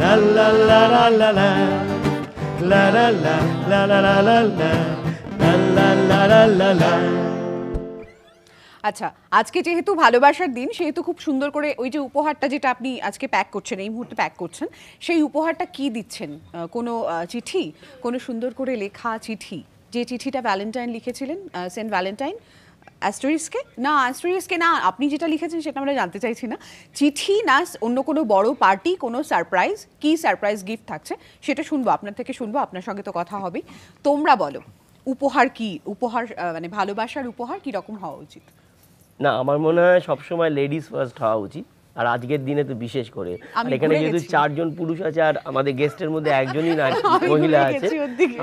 La la la la la la la la la la la la la la la la la la. আচ্ছা, আজকে যেহেতু ভালোবাসার দিন সেহেতু খুব সুন্দর করে ওই যে উপহারটা যেটা আপনি আজকে প্যাক করছেন, এই মুহূর্তে প্যাক করছেন, সেই উপহারটা কি দিচ্ছেন? কোনো চিঠি, কোনো সুন্দর করে লেখা চিঠি, যে চিঠিটা ভ্যালেন্টাইন লিখেছিলেন, সেন্ট ভ্যালেন্টাইন অ্যাস্টোরিসকে? না, অ্যাস্টোরিসকে না, আপনি যেটা লিখেছেন সেটা আমরা জানতে চাইছি না। চিঠি না অন্য কোনো বড় পার্টি, কোনো সারপ্রাইজ, কি সারপ্রাইজ গিফট থাকছে সেটা শুনবো, আপনার থেকে শুনবো, আপনার সঙ্গে তো কথা হবেই। তোমরা বলো উপহার কি, উপহার মানে ভালোবাসার উপহার কি রকম হওয়া উচিত? না, আমার মনে হয় সবসময় লেডিস ফার্স্ট হওয়া উচিত, আর আজকের দিনে তো বিশেষ করে। আর এখানে যেহেতু 4 জন পুরুষ আছে আর আমাদের গেস্টের মধ্যে একজনই নারী মহিলা আছে,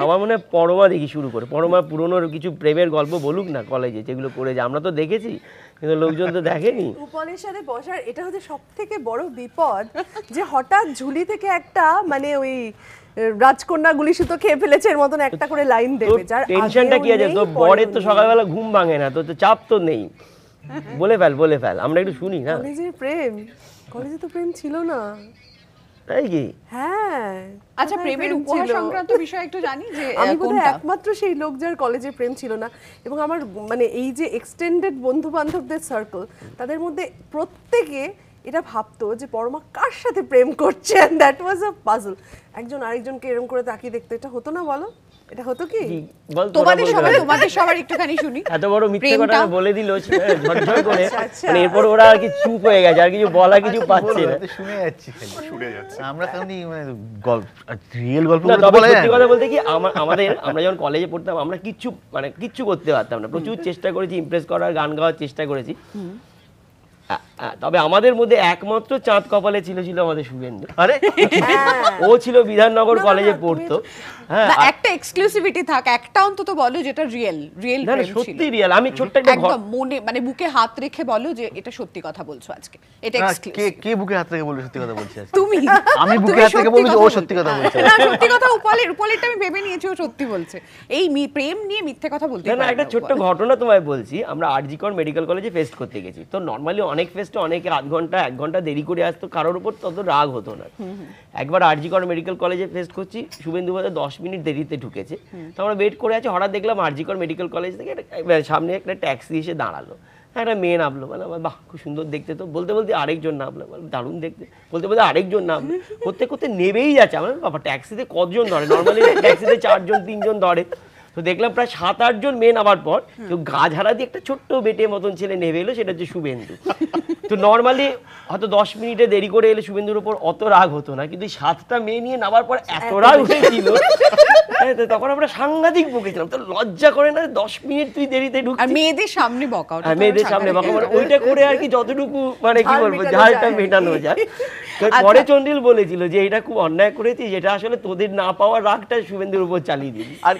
আমার মনে হয় পরমা দেখি শুরু করে। পরমা পুরনো কিছু প্রেমের গল্প বলুক না কলেজে, যেগুলো করেছে, আমরা তো দেখেছি কিন্তু লোকজন তো দেখেনি। রূপলের সাথে বসার এটা হচ্ছে সবথেকে বড় বিপদ, যে হঠাৎ ঝুলি থেকে একটা মানে ওই রাজকন্যা গুলি সুতো খেয়ে ফেলেছে এর মতন একটা করে লাইন দেবে, যার টেনশনটা কি আছে? তো বরের তো সকালবেলা ঘুম ভাঙে না, তো চাপ তো নেই, বলে ফেল, আমরা একটু শুনি না। কলেজে প্রেম, কলেজে তো প্রেম ছিল না, তাই কি? হ্যাঁ। আচ্ছা, প্রেমের উপহার সংক্রান্ত বিষয় একটু জানি যে আমি বোধহয় একমাত্র সেই লোক যার কলেজে প্রেম ছিল না, এবং আমার মানে এই যে এক্সটেন্ডেড বন্ধু বান্ধবদের সার্কেল, তাদের মধ্যে প্রত্যেকে এটা ভাবতো যে পরমা কার সাথে প্রেম করছে, and that was a puzzle. একজন আরেকজনকে এরকম করে তাকিয়ে দেখতো, এটা হতো না বলো? এটা হতো কি? তোমাদের সবার একটুখানি শুনি। এত বড় মিথ্যে কথা বলে দিল ঝরঝর করে, মানে এরপর ওরা আর কি চুপ হয়ে গেছে, আর কিছু বলা কিছু পাচ্ছে না, শুনে যাচ্ছি, শুনে যাচ্ছে। আমরা তেমনি মানে গল্প, রিয়েল গল্প না। তবে সত্যি কথা বলতে কি, আমরা যখন কলেজে পড়তাম আমরা কিচ্ছু করতে পারতাম না, প্রচুর চেষ্টা করেছি ইমপ্রেস করার, গান গাওয়ার চেষ্টা করেছি। তবে আমাদের মধ্যে একমাত্র চাঁদ কপালে ছিল আমাদের শুভেন্দু। আরে ও ছিল বিধাননগর কলেজে পড়তো। হ্যাঁ, একটা এক্সক্লুসিভিটি থাক, একটা অন্তত বলো যেটা রিয়েল প্রেম ছিল। সত্যি রিয়েল। আমি ছোট্ট একটা একদম মনে মানে বুকে হাত রেখে বলো যে এটা সত্যি কথা বলছো আজকে, এটা এক্সক্লুসিভ। কে বুকে হাত রেখে বলবে সত্যি কথা বলছি? তুমি। আমি বুকে হাত রেখে বলবো যে ও সত্যি কথা বলছে? না, সত্যি কথা উপলেরটা আমি ভেবে নিয়েছি ও সত্যি বলছে। এই প্রেম নিয়ে মিথ্যে কথা বলতে না, একটা ছোট্ট ঘটনা তোমায় বলছি। আমরা আরজি কর মেডিকেল কলেজে ফেস্ট করতে গেছি, তো নরমালি অনেক ফেস্টে অনেকে আধ ঘন্টা 1 ঘন্টা দেরি করে আসতো, কারোর উপর তত রাগ হতো না। একবার আরজি কর মেডিকেল কলেজে ফেস্ট করছি, শুভেন্দু বোধহয় 10 মিনিট দেরিতে ঢুকেছে, তো আমরা ওয়েট করে আছি। হঠাৎ দেখলাম আরজি কর মেডিকেল কলেজ থেকে সামনে একটা ট্যাক্সি এসে দাঁড়ালো, একটা মেয়ে নামলো, বলে আমার বাহ খুব সুন্দর দেখতে, তো বলতে বলতে আরেকজন নামলো, দারুণ দেখতে, বলতে বলতে আরেকজন নামলো, করতে করতে নেবেই যাচ্ছে। আমার বাবা ট্যাক্সিতে কতজন ধরে? নর্মালি ট্যাক্সিতে 4 জন 3 জন ধরে, তো দেখলাম প্রায় 7-8 জন মেয়ে নামার পর কেউ গা ঝাড়া দিয়ে একটা ছোট্ট বেটে মতন ছেলে নেমে এলো, সেটা হচ্ছে শুভেন্দু। তো নর্মালি হয়তো 10 মিনিটে দেরি করে এলে শুভেন্দুর উপর অত রাগ হতো না, কিন্তু 7টা মেয়ে নিয়ে নামার পর এত রাগ উঠেছিল, তখন আমরা সাংঘাতিক বকেছিলাম। তো লজ্জা করে না 10 মিনিট তুই দেরিতে ঢুকছিস, আর মেয়েদের সামনে বকা, মেয়েদের সামনে বকা, মানে ওইটা করে আর কি যতটুকু মানে কি বলবো ঝালটা মেটানো যায়। পরে চন্ডিল বলেছিল যে এটা খুব অন্যায় করেছি, যেটা আসলে তোদের না পাওয়ার রাগটা শুভেন্দুর উপর চালিয়ে দিবি। আর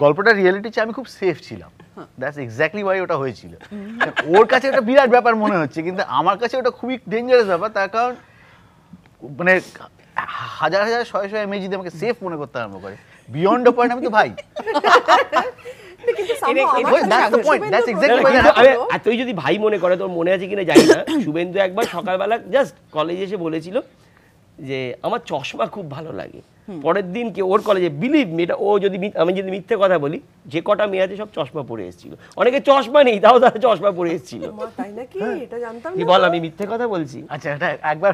গল্পটা রিয়েলিটি চেয়ে আমি খুব সেফ ছিলাম, দ্যাটস এক্স্যাক্টলি ওয়াই ওটা হয়েছিল। ওর কাছে ওটা বিরাট ব্যাপার মনে হচ্ছে, কিন্তু আমার কাছে ওটা খুবই ডেঞ্জারাস ব্যাপার, তার কারণ মানে হাজার হাজার 100 এমএ যদি আমাকে সেফ মনে করতে আরম্ভ করে, বিয়ন্ড পয়েন্ট আমি তো ভাই। তুই যদি ভাই মনে করে, তোর মনে আছে কিনা জানি না, শুভেন্দু একবার সকালবেলা জাস্ট কলেজে এসে বলেছিল যে আমার চশমা খুব ভালো লাগে। পরের দিন কে ওর কলেজে বিলিভ মি, এটা ও যদি আমি যদি মিথ্যে কথা বলি, যে কটা মেয়ে আছে সব চশমা পরে এসেছিল, অনেকে চশমা নেই তাও তারা চশমা পরে এসেছিল। তাই নাকি? এটা জানতাম না। কি বল, আমি মিথ্যে কথা বলছি? আচ্ছা, এটা একবার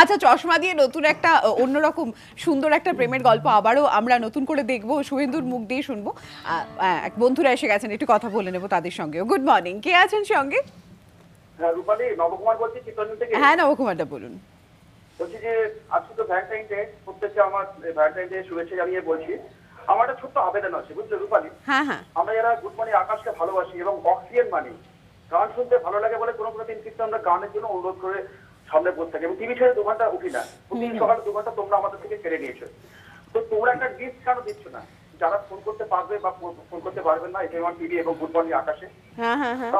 আচ্ছা, চশমা দিয়ে নতুন একটা অন্যরকম সুন্দর একটা প্রেমের গল্প আবারও আমরা নতুন করে দেখবো, শুভেন্দুর মুখ দিয়ে শুনবো। এক বন্ধুরা এসে গেছেন, একটু কথা বলে নেবো তাদের সঙ্গে। গুড মর্নিং, কে আছেন সঙ্গে? রূপালী, নবকুমার বলছি চিত্তরঞ্জন থেকে। হ্যাঁ, নবকুমারটা বলুন। বলছি যে আজকে তো ভ্যালেন্টাইন ডে, প্রত্যেককে আমার ভ্যালেন্টাইন ডে শুভেচ্ছা জানিয়ে বলছি। আমার একটা ছোট্ট আবেদন আছে, বুঝলে রূপালী? হ্যাঁ হ্যাঁ, আমরা যারা গুড মর্নিং আকাশকে ভালোবাসি এবং অক্সিজেন মানি, গান শুনতে ভালো লাগে বলে কোনো দিন কিন্তু আমরা গানের জন্য অনুরোধ করে সামনে বসে থাকি, এবং টিভি ছেড়ে 2 ঘন্টা উঠি না। প্রতিদিন সকালে 2 ঘন্টা তোমরা আমাদের থেকে কেড়ে নিয়েছো, তো তোমরা একটা গিফট কেন দিচ্ছ না? যারা ফোন করতে পারবে বা ফোন করতে পারবেন না, এটা আমার টিভি এবং গুড মর্নিং আকাশে,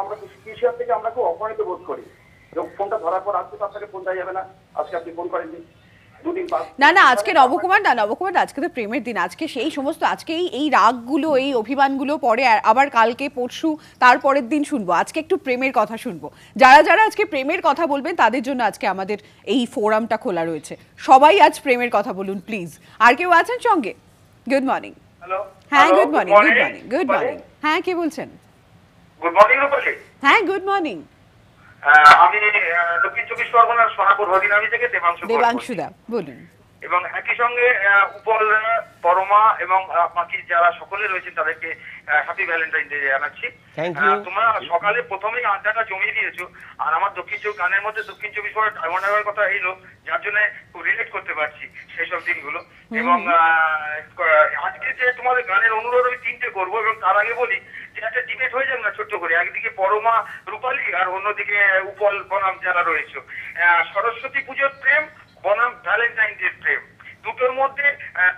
আমরা কৃষিয়ার থেকে আমরা খুব অপমানিত বোধ করি, এবং ফোনটা ধরার পর আজকে তো আপনাকে ফোন দেওয়া যাবে না, আজকে আপনি ফোন করেননি, দুদিন বাদ না না আজকে নবকুমার আজকে তো প্রেমের দিন, আজকে সেই সমস্ত আজকে এই রাগগুলো এই অভিমানগুলো পরে আবার কালকে পরশু তারপরের দিন শুনবো, আজকে একটু প্রেমের কথা শুনবো। যারা যারা আজকে প্রেমের কথা বলবেন তাদের জন্য আজকে আমাদের এই ফোরামটা খোলা রয়েছে, সবাই আজ প্রেমের কথা বলুন প্লিজ। আর কেউ আছেন সঙ্গে? Good morning. হ্যালো, হ্যাঁ গুড মর্নিং, গুড মর্নিং। হ্যাঁ কে বলছেন? গুড মর্নিং রূপসী। হ্যাঁ গুড মর্নিং। আমি দক্ষিণ চব্বিশ পরগনার সোনাপুর হরিনামি থেকে দেবাংশুদা বলুন। এবং একই সঙ্গে উপল, পরমা এবং বাকি যারা সকলে রয়েছেন তাদেরকে হ্যাপি ভ্যালেন্টাইন ডে জানাচ্ছি। তোমরা সকালে প্রথমেই আড্ডাটা জমিয়ে দিয়েছো, আর আমার গানের মধ্যে দক্ষিণ চব্বিশ পরগনার ডায়মন্ড হারবার কথা এলো, যার জন্য খুব রিলেট করতে পারছি সেই সব দিনগুলো। এবং আজকে যে তোমাদের গানের অনুরোধ আমি 3টে করবো, এবং তার আগে বলি যে একটা ডিবেট হয়ে যাক না ছোট্ট করে, একদিকে পরমা রূপালী আর অন্যদিকে উপল বনাম যারা রয়েছে। সরস্বতী পুজোর প্রেম বনাম ভ্যালেন্টাইন ডে প্রেম, দুটোর মধ্যে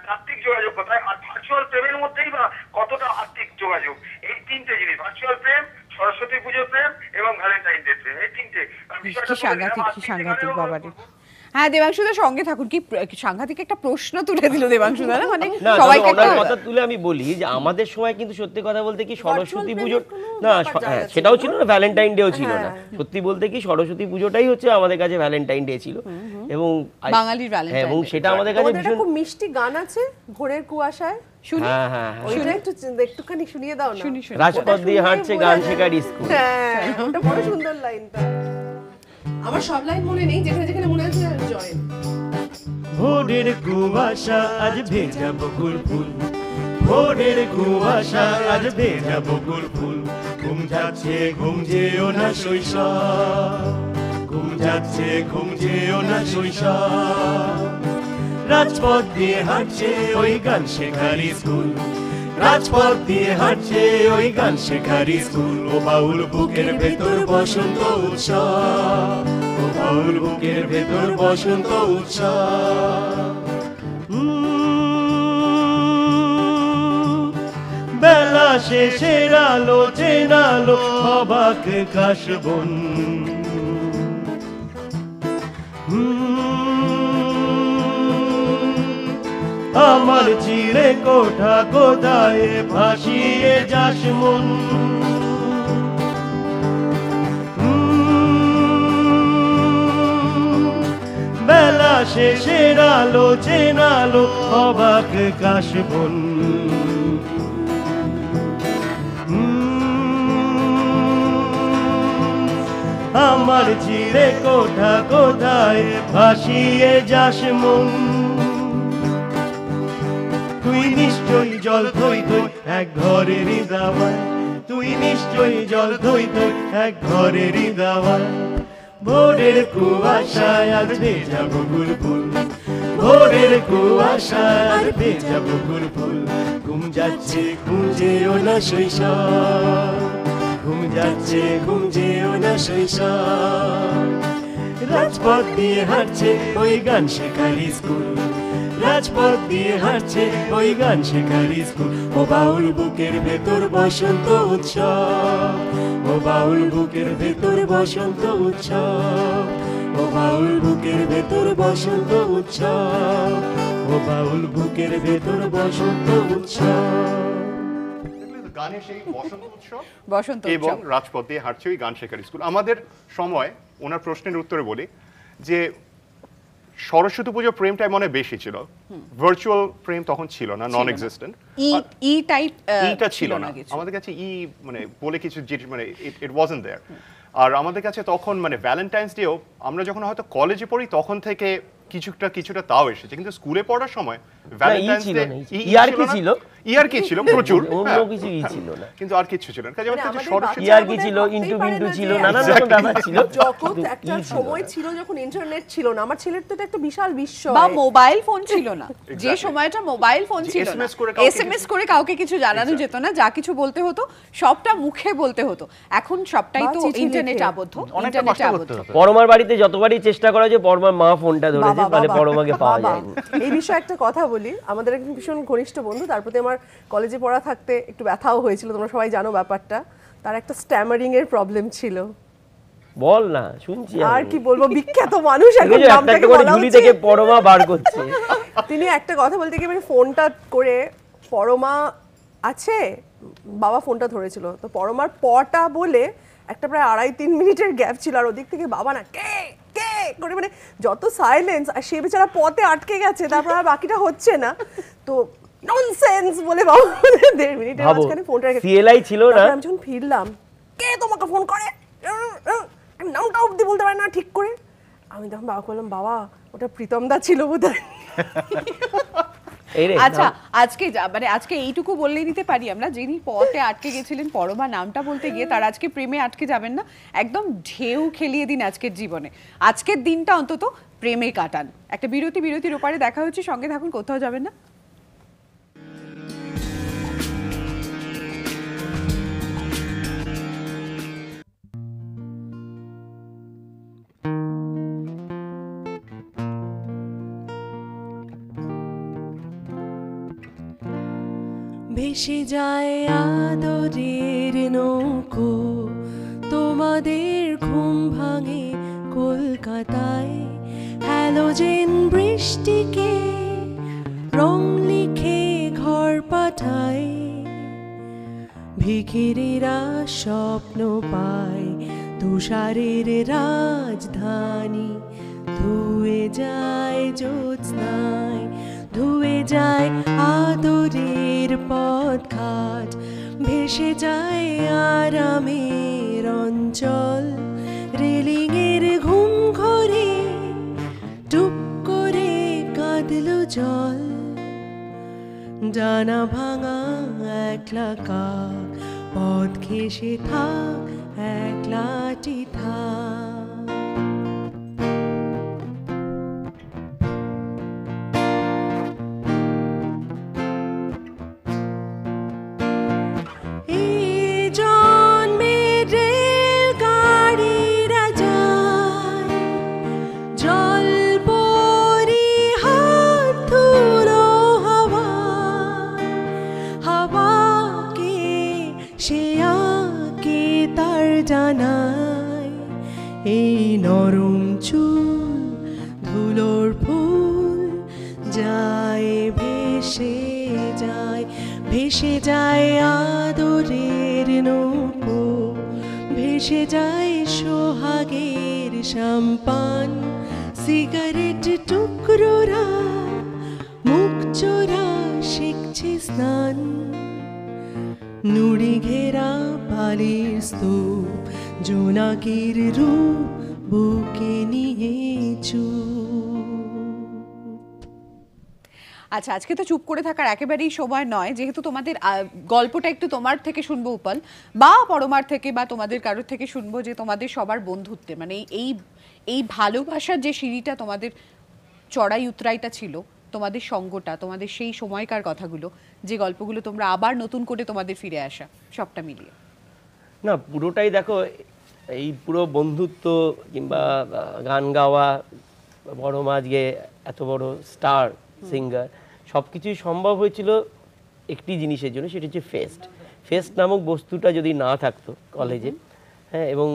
তাত্ত্বিক যোগাযোগ কোথায়, আর ভার্চুয়াল প্রেমের মধ্যেই বা কতটা আত্মিক যোগাযোগ? এই 3টে জিনিস, ভার্চুয়াল প্রেম, সরস্বতী পুজোর প্রেম এবং ভ্যালেন্টাইন ডে প্রেম, এই 3টে সাংঘাতিক বাবারে। হ্যাঁ দেবাংশুদার সঙ্গে থাকুন। কি সাংঘাতিক একটা প্রশ্ন তুলে দিল দেবাংশুদা, না মানে সবাইকে কথা তুলে আমি বলি যে আমাদের সময় কিন্তু সত্যি কথা বলতে কি সরস্বতী পুজো না, সেটাও ছিল না, ভ্যালেন্টাইন ডেও ছিল না। সত্যি বলতে কি সরস্বতী পুজোটাই হচ্ছে আমাদের কাছে ভ্যালেন্টাইন ডে ছিল, এবং বাঙালির ভ্যালেন্টাইন, এবং সেটা আমাদের কাছে ভীষণ খুব মিষ্টি গান আছে ভোরের কুয়াশায়, শুনি। হ্যাঁ ওইটা একটুখানি শুনিয়ে দাও না। রাজপথ দিয়ে হাঁটছে গান শেখার স্কুল, হ্যাঁ ওটা বড় সুন্দর লাইনটা। আমার সব লাইন মনে নেই, যেখানে যেখানে মনে আছে জয়েন। ভোরের কুয়াশা আজ ভেজা বকুল ফুল, ভোরের কুয়াশা আজ ভেজা বকুল ফুল, ঘুম যাচ্ছে ঘুম যেও না শৈশব, ঘুম যাচ্ছে ঘুম যেও না শৈশব, রাজপথ দিয়ে হাঁটছে ওই গান শেখার স্কুল, রাজপথ দিয়ে হাঁটছে ওই গান শেখার স্কুল, ও বাউল বুকের ভেতর বসন্ত উৎসব, ও বাউল বুকের ভেতর বসন্ত উৎসব। বেলা শেষের আলো চেনালো অবাক কাশবন, আমার চিরে কোঠা কোথায় ভাসিয়ে যাস মন, বেলা শেষের আলো চেনালো অবাক কাশবন, আমার চিরে কোঠা কোথায় ভাসিয়ে যাস মন, তুই নিশ্চয়ই জল থই থই এক ঘরেরই দাওয়ায়, তুই নিশ্চয়ই জল থই থই এক ঘরেরই দাওয়ায়, ভোরের কুয়াশায় আজ ভেজা বকুল ফুল, ভোরের কুয়াশায় আজ ভেজা বকুল ফুল, ঘুম যাচ্ছে ঘুম যেও না শৈশব, ঘুম যাচ্ছে ঘুম যেও না শৈশব, রাজপথ দিয়ে হাঁটছে ওই গান শেখার স্কুল, রাজপথ দিয়ে হাঁটছে ওই গান শেখার স্কুল, ও বাউল বুকের ভেতর বসন্ত উৎসব, ও বাউল বুকের ভেতর বসন্ত উৎসব, ও বাউল বুকের ভেতর বসন্ত উৎসব, ও বাউল বুকের ভেতর বসন্ত উৎসব। গানের সেই বসন্ত উৎসব এবং রাজপথ দিয়ে হাঁটছে ওই গান শেখার স্কুল। আমাদের সময় ওনার প্রশ্নের উত্তরে বলি যে সরস্বতী পুজো প্রেমটাই মনে বেশি ছিল, ভার্চুয়াল প্রেম তখন ছিল না, নন এক্সিস্টেন্ট, ই টাইপ ইটা ছিল না আমাদের কাছে, মানে বলে কিছু মানে ইট ওয়াজন্ট দেয়ার। আর আমাদের কাছে তখন মানে ভ্যালেন্টাইন্স ডেও আমরা যখন হয়তো কলেজে পড়ি তখন থেকে কিছুটা তাও এসেছে, কিন্তু স্কুলে পড়ার সময় ভ্যালেন্টাইন্স ডে ইয়ার কি ছিল প্রচুর, অন্য কিছু ছিল না, কিন্তু আর কিছু ছিল না, কাজে আমার কাছে সরস্বতী ইয়ার কি ছিল, ইনটু বিন্টু ছিল, নানা রকম ব্যাপার ছিল। যখন একটা সময় ছিল যখন ইন্টারনেট ছিল না, আমার ছেলের তো এটা একটা বিশাল বিশ্ব, বা মোবাইল ফোন ছিল না, যে সময়টা মোবাইল ফোন ছিল না, এসএমএস করে কাউকে কিছু জানানো যেত না, যা কিছু বলতে হতো সবটা মুখে বলতে হতো, এখন সবটাই তো ইন্টারনেট আবদ্ধ, ইন্টারনেটে আবদ্ধ। পরমার বাড়িতে যতবারই চেষ্টা করা যে পরমার মা ফোনটা ধরেছে, মানে পরমাকে পাওয়া যায়নি। এই বিষয়ে একটা কথা বলি, আমাদের একজন ভীষণ ঘনিষ্ঠ বন্ধু, তার প্রতি আমার কলেজে পড়া থাকতে একটু ব্যথাও হয়েছিল, তোমরা সবাই জানো ব্যাপারটা, তার একটা স্ট্যামারিং এর প্রবলেম ছিল, বল না, শুনছি আর কি বলবো, বিখ্যাত মানুষ এখন নামটাকে বলা ঝুলি থেকে পরমা বার করছে। তিনি একটা কথা বলতে গিয়ে মানে ফোনটা করে, পরমা আছে, বাবা ফোনটা ধরেছিল, তো পরমার পটা বলে একটা প্রায় 2.5-3 মিনিটের গ্যাপ ছিল, আর ওদিক থেকে বাবা না কে কে করে মানে যত সাইলেন্স, আর সে বেচারা পথে আটকে গেছে, তারপর আর বাকিটা হচ্ছে না, তো ননসেন্স বলে বাবা 1.5 মিনিটের মাঝখানে ফোনটা রেখে সিএলআই ছিল না। আমি যখন ফিরলাম, কে তোমাকে ফোন করে, নামটা অবধি বলতে পারে না ঠিক করে। আমি তখন বাবা বললাম, বাবা ওটা প্রীতম দা ছিল বোধহয়। আচ্ছা, আজকে মানে আজকে এইটুকু বললেই দিতে পারি আমরা, যিনি পথে আটকে গেছিলেন পরমা নামটা বলতে গিয়ে, তার আজকে প্রেমে আটকে যাবেন না, একদম ঢেউ খেলিয়ে দিন আজকের জীবনে, আজকের দিনটা অন্তত প্রেমে কাটান। একটা বিরতির ওপারে দেখা হচ্ছে, সঙ্গে থাকুন, কোথাও যাবেন না। ভেসে যায় আদরের নৌকো, তোমাদের ঘুম ভাঙে কলকাতায়, হ্যালোজেন বৃষ্টিকে রং লিখে ঘর পাঠায়, ভিখিরিরা স্বপ্ন পায় তুষারের রাজধানী, ধুয়ে যায় জ্যোৎস্নায়, ধুয়ে যায় আদরের পথঘাট, ভেসে যায় আরামের অঞ্চল, রেলিংয়ের ঘুম ঘরে টুপ করে কাঁদলো জল, ডানা ভাঙা একলা কাক পথ ঘেঁষে থাক একলাটি থাক। এই নরম চুল ধুলোর ফুল যায় ভেসে যায়, ভেসে যায় আদরের নৌকো, ভেসে যায় সোহাগের সম্পান, সিগারেট টুকরোরা মুখ চোরা শিখছে স্নান, নুড়ি ঘেরা বালির স্তূপ, জোনাকির রূপ বুকে নিয়ে আচ্ছা, আজকে তো চুপ করে থাকার একেবারেই সময় নয়, যেহেতু তোমাদের গল্পটা একটু তোমার থেকে শুনবো উপাল, বা পরমার থেকে, বা তোমাদের কারোর থেকে শুনবো যে তোমাদের সবার বন্ধুত্বে মানে এই ভালোবাসার যে সিঁড়িটা তোমাদের চড়াই উতরাইটা ছিল, তোমাদের সঙ্গটা, তোমাদের সেই সময়কার কথাগুলো, যে গল্পগুলো তোমরা আবার নতুন করে তোমাদের ফিরে আসা, সবটা মিলিয়ে। না, পুরোটাই দেখো, এই পুরো বন্ধুত্ব কিংবা গান গাওয়া, বড় আজকে এত বড় স্টার সিঙ্গার, সব কিছুই সম্ভব হয়েছিল একটি জিনিসের জন্য, সেটা হচ্ছে ফেস্ট নামক বস্তুটা যদি না থাকতো কলেজে, হ্যাঁ, এবং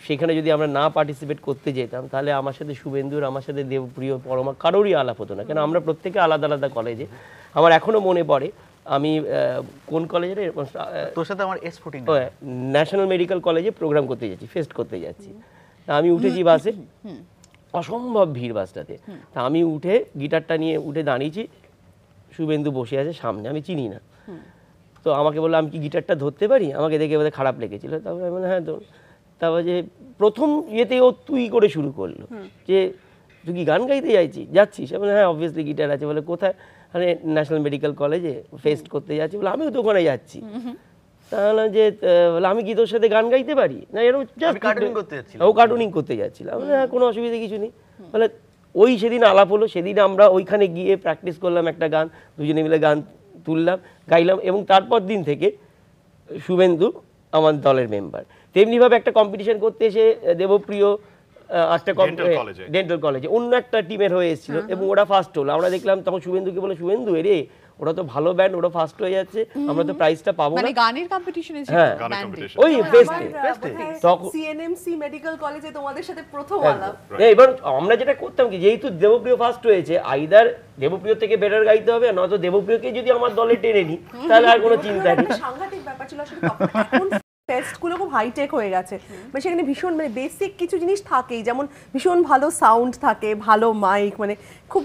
সেখানে যদি আমরা না পার্টিসিপেট করতে যেতাম, তাহলে আমার সাথে শুভেন্দুর, আমার সাথে দেবপ্রিয়, পরমা কারোরই আলাপ হতো না, কেন আমরা প্রত্যেকে আলাদা আলাদা কলেজে। আমার এখনো মনে পড়ে, আমি কোন কলেজে, তোর সাথে আমার ন্যাশনাল মেডিকেল কলেজে প্রোগ্রাম করতে যাচ্ছি, ফেস্ট করতে যাচ্ছি, তা আমি উঠেছি বাসে, অসম্ভব ভিড় বাসটাতে, তা আমি উঠে গিটারটা নিয়ে উঠে দাঁড়িয়েছি, শুভেন্দু বসে আছে সামনে, আমি চিনি না, তো আমাকে বললো আমি কি গিটারটা ধরতে পারি, আমাকে দেখে বোধহয় খারাপ লেগেছিল, তারপরে আমি বললাম হ্যাঁ ধর। তারপর যে প্রথম ইয়েতে ও তুই করে শুরু করলো যে তুই কি গান গাইতে যাচ্ছিস, আমি হ্যাঁ অবভিয়াসলি গিটার আছে, বলে কোথায়, মানে ন্যাশনাল মেডিকেল কলেজে ফেস্ট করতে যাচ্ছি, বলে আমিও তো ওখানে যাচ্ছি, তাহলে যে আমি কি তোর সাথে গান গাইতে পারি না, এরকম ও কার্টুনিং করতে যাচ্ছিলাম, হ্যাঁ কোনো অসুবিধা কিছু নেই, বলে ওই সেদিন আলাপ হলো, সেদিন আমরা ওইখানে গিয়ে প্র্যাকটিস করলাম, একটা গান দুজনে মিলে গান তুললাম, গাইলাম, এবং তারপর দিন থেকে শুভেন্দু আমার দলের মেম্বার। তেমনিভাবে একটা কম্পিটিশন করতে এসে দেবপ্রিয় একটা ডেন্টাল কলেজে অন্য একটা টিমের হয়ে এসেছিল এবং ওরা ফার্স্ট হলো। আমরা দেখলাম তখন শুভেন্দুকে বলে, শুভেন্দু এরে ওরা তো ভালো ব্যান্ড, ওরা ফার্স্ট হয়ে যাচ্ছে, আমরা তো প্রাইজটা পাবো না। মানে গানের কম্পিটিশনে ছিল, ওই ফেস্টে তখন সিএনএমসি মেডিকেল কলেজে তোমাদের সাথে প্রথম আলাপ। এবার আমরা যেটা করতাম কি, যেহেতু দেবপ্রিয় ফার্স্ট হয়েছে, আইদার দেবপ্রিয় থেকে বেটার গাইতে হবে, নয়তো দেবপ্রিয়কে যদি আমার দলে টেনে নি তাহলে আর কোনো চিন্তা নেই। সাংঘাতিক ব্যাপার ছিল আসলে তখন। টেস্টগুলো খুব হাইটেক হয়ে গেছে, মানে সেখানে ভীষণ মানে বেসিক কিছু জিনিস থাকেই, যেমন ভীষণ ভালো সাউন্ড থাকে, ভালো মাইক, মানে খুব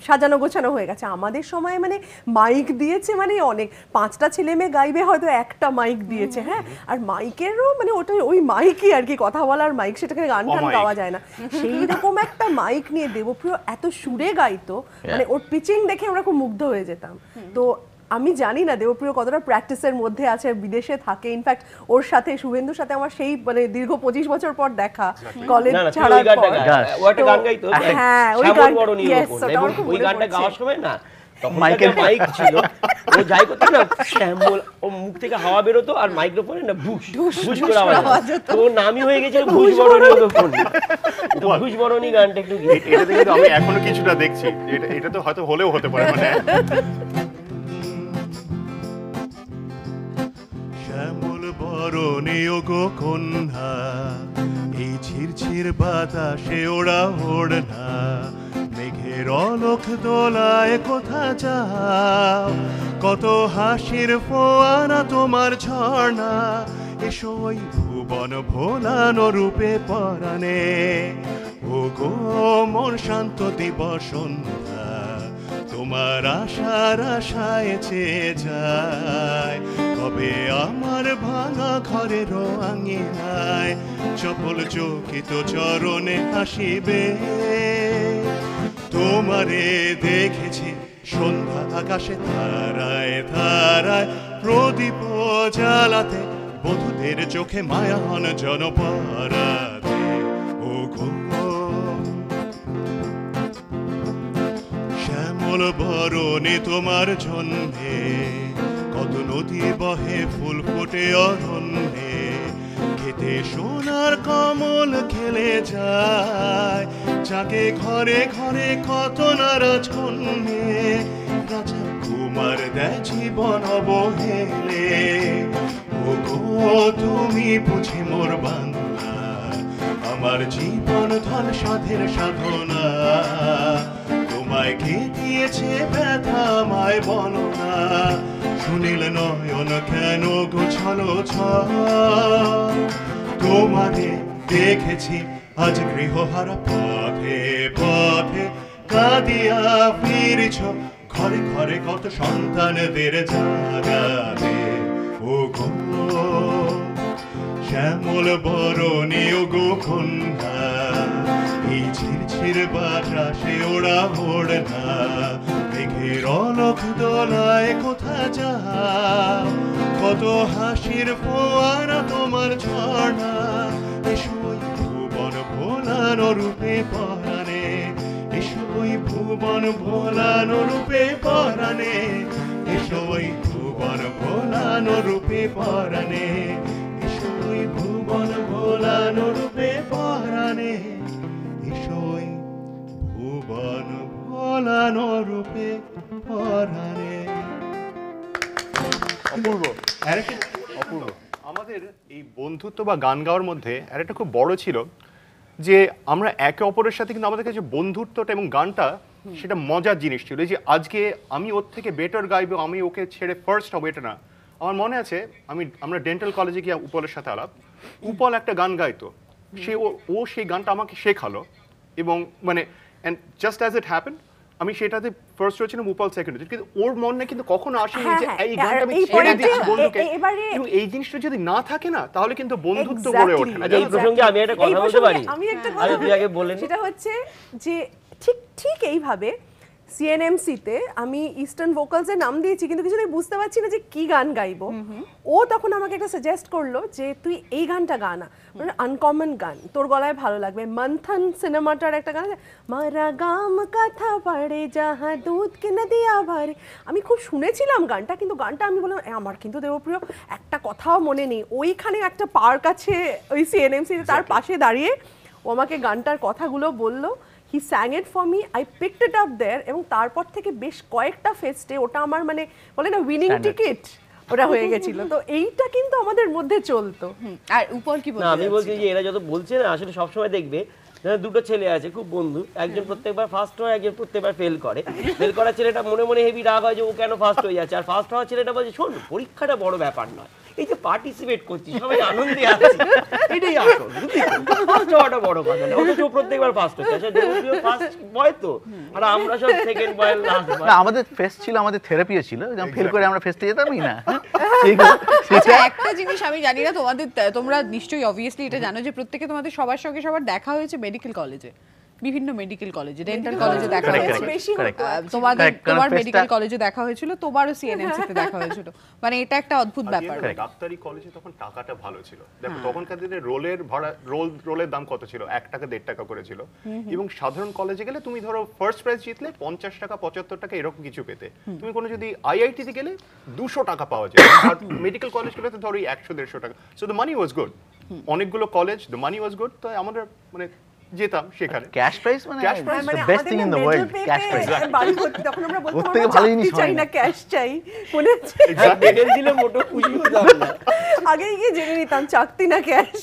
সাজানো গোছানো হয়ে গেছে। আমাদের সময় মানে মাইক দিয়েছে মানে অনেক, 5টা ছেলে মেয়ে গাইবে হয়তো একটা মাইক দিয়েছে, হ্যাঁ, আর মাইকেরও মানে ওটা ওই মাইকই আর কি, কথা বলার মাইক, সেটাকে গান টান গাওয়া যায় না, সেই রকম একটা মাইক নিয়ে দেবপ্রিয় এত সুরে গাইতো, মানে ওর পিচিং দেখে আমরা খুব মুগ্ধ হয়ে যেতাম। তো আমি জানি না দেবপ্রিয় কতটা প্র্যাকটিসের মধ্যে আছে, বিদেশে থাকে। ইনফ্যাক্ট ওর সাথে, শুভেন্দুর সাথে আমার সেই মানে দীর্ঘ 25 বছর পর দেখা, কলেজ ছাড়ার পর। হ্যাঁ, ওই গানটা গাওয়ার সময় না মাইকের মাইক ছিল, ও যাই করতো না, শ্যামল ও মুখ থেকে হাওয়া বেরোতো আর মাইক্রোফোনে না ভুস ভুস করে আওয়াজ হতো। তো নামই হয়ে গেছিল ভুস বরণী। তো ভুস বরণী গানটা একটু এটা দেখে আমি এখনো কিছুটা দেখছি, এটা তো হয়তো হলেও হতে পারে। মানে শ্যামল বরণী গো কন্যা, এই ঝিরঝির বাতাসে ওরা ওড়না, মেঘের অলোক দোলায় কোথা যাও, কত হাসির ফোয়ারা তোমার ঝর্ণা, এসো ওই ভুবন ভোলানো রূপে পরাণে, ও গো মন শান্ত দিবস সন্ধ্যা, তোমার আশার আশায় চেয়ে যায়, কবে আমার ভাঙা ঘরের আঙিনায় চপল চকিত চরণে আসিবে, তোমারে দেখেছি সন্ধ্যা আকাশে তারায় তারায়, প্রদীপ জ্বালাতে বধূদের চোখে মায়াহন জনপরাতে, ও গো শ্যামল বরণী তোমার জন্যে, কত নদী বহে ফুল ফোটে অরণ্যে, খেতে সোনার কমল খেলে যায়, যাকে ঘরে ঘরে কত নারাজনে, রাজা কুমার দেয় জীবন অবহেলে, ও গো তুমি বুঝি মোর বাংলা, আমার জীবন ধন সাধের সাধনা, তোমায় কে দিয়েছে ব্যথা আমায় বলো না, শুনিল নয়ন কেন গোছালো তোমারে দেখেছি আজ গৃহহারা পথে পথে, কাঁদিয়া ফিরেছ ঘরে ঘরে কত সন্তানদের জাগাতে, ও গো শ্যামল বরণী গো কন্যা, এই ঝিরঝির বাতাসে ওরা ওড়না, মেঘের অলোক দোলায় কোথা যাও, কত হাসির ফোয়ারা তোমার ঝর্ণা, এসো ওই ভুবন ভোলানো রূপে পরাণে, এসো ওই ভুবন ভোলানো রূপে পরাণে, এসো ওই ভুবন ভোলানো রূপে পরাণে, এসো ওই ভুবন ভোলানো রূপে পরাণে, এসো ওই ভুবন ভোলানো রূপে পরাণে। অপূর্ব, অপূর্ব। আমাদের এই বন্ধুত্ব বা গান গাওয়ার মধ্যে আর একটা খুব বড় ছিল যে আমরা একে অপরের সাথে কিন্তু আমাদের কাছে বন্ধুত্বটা এবং গানটা সেটা মজার জিনিস ছিল, যে আজকে আমি ওর থেকে বেটার গাইবো, আমি ওকে ছেড়ে ফার্স্ট হবো, এটা না। আমার মনে আছে আমরা ডেন্টাল কলেজে গিয়ে উপলের সাথে আলাপ, উপল একটা গান গাইতো, ও সেই গানটা আমাকে শেখালো, এবং মানে and just as it happen আমি সেটাতে ফার্স্ট হয়েছিলাম, উপল সেকেন্ড হয়েছিল, কিন্তু ওর মনে কিন্তু কখনো আসেনি যে এই গানটা আমি ছেড়ে দিচ্ছি বন্ধুকে, এবং এই জিনিসটা যদি না থাকে না তাহলে কিন্তু বন্ধুত্ব গড়ে ওঠে না। এই প্রসঙ্গে আমি একটা কথা বলতে পারি, আমি একটা কথা বলি, সেটা হচ্ছে যে ঠিক এইভাবে সিএনএমসিতে আমি ইস্টার্ন ভোকালসের নাম দিয়েছি, কিন্তু কিছুতেই বুঝতে পারছি না যে কি গান গাইবো। ও তখন আমাকে একটা সাজেস্ট করলো যে তুই এই গানটা গা না, মানে আনকমন গান, তোর গলায় ভালো লাগবে। মন্থন সিনেমাটার একটা গান আছে, মারা গাম কথা পড়ে যাহা দুধ কে নদিয়া ভারে। আমি খুব শুনেছিলাম গানটা, কিন্তু গানটা আমি বললাম আমার কিন্তু দেবপ্রিয় একটা কথাও মনে নেই। ওইখানে একটা পার্ক আছে ওই সিএনএমসিতে, তার পাশে দাঁড়িয়ে ও আমাকে গানটার কথাগুলো বললো, he sang it for me, I picked it up there, এবং তারপর থেকে বেশ কয়েকটা ফেস্টে ওটা আমার মানে বলে না উইনিং টিকিট ওটা হয়ে গেছিল। তো এইটা কিন্তু আমাদের মধ্যে চলতো। আর উপর কি বলতে? না আমি বলছি যে এরা যত বলছে না আসলে সবসময় দেখবে দুটো ছেলে আছে খুব বন্ধু, একজন প্রত্যেকবার ফার্স্ট হয়, একজন প্রত্যেকবার ফেল করে। ফেল করা ছেলেটা মনে মনে হেভি রাগ হয় যে ও কেন ফার্স্ট হয়ে যাচ্ছে, আর ফার্স্ট হওয়া ছেলেটা বলছে শোন পরীক্ষাটা বড় ব্যাপার নয়, এই যে পার্টিসিপেট করছি সবাই আনন্দে আছি এটাই আসল, ফার্স্ট হওয়াটা বড় কথা না। অথচ প্রত্যেকবার ফার্স্ট হচ্ছে, আসলে দেবপ্রিয় ফার্স্ট বয় তো, আর আমরা সব সেকেন্ড বয়, লাস্ট বয়। আমাদের ফেস্ট ছিল, আমাদের থেরাপিও ছিল, যেমন ফেল করে আমরা ফেস্টে যেতামই না। আচ্ছা একটা জিনিস আমি জানি না তোমাদের, তোমরা নিশ্চয়ই অবভিয়াসলি এটা জানো যে প্রত্যেকে তোমাদের সবার সঙ্গে সবার দেখা হয়েছে মেডিকেল কলেজে, বিভিন্ন মেডিকেল কলেজে, ডেন্টাল কলেজে দেখা হয়েছে, তোমার মেডিকেল কলেজে দেখা হয়েছিল, তোমারও সিএনএমসি তে দেখা হয়েছিল, মানে এটা একটা অদ্ভুত ব্যাপার। ডাক্তারি কলেজে তখন টাকাটা ভালো ছিল, দেখো তখনকার দিনে রোলের ভাড়া, রোলের দাম কত ছিল, 1 টাকা 1.5 টাকা করে ছিল, এবং সাধারণ কলেজে গেলে তুমি ধরো ফার্স্ট প্রাইজ জিতলে 50 টাকা 75 টাকা এরকম কিছু পেতে, তুমি কোনো যদি আইআইটি তে গেলে 200 টাকা পাওয়া যায়, আর মেডিকেল কলেজগুলোতে ধরো 100-150 টাকা। So the money was good, অনেকগুলো college, the money was good. তো আমাদের মানে যেতাম সেখানে ক্যাশ প্রাইস মানে cash price the best thing in the world, cash prize। বাড়ি ভর্তি, তখন আমরা বলতাম ওর থেকে ভালো জিনিস চাই হয় না, না। ক্যাশ চাই, মনে আছে? মেডেল দিলে মোটো খুশি হতাম না, আগে গিয়ে জেনে নিতাম চাকতি না ক্যাশ।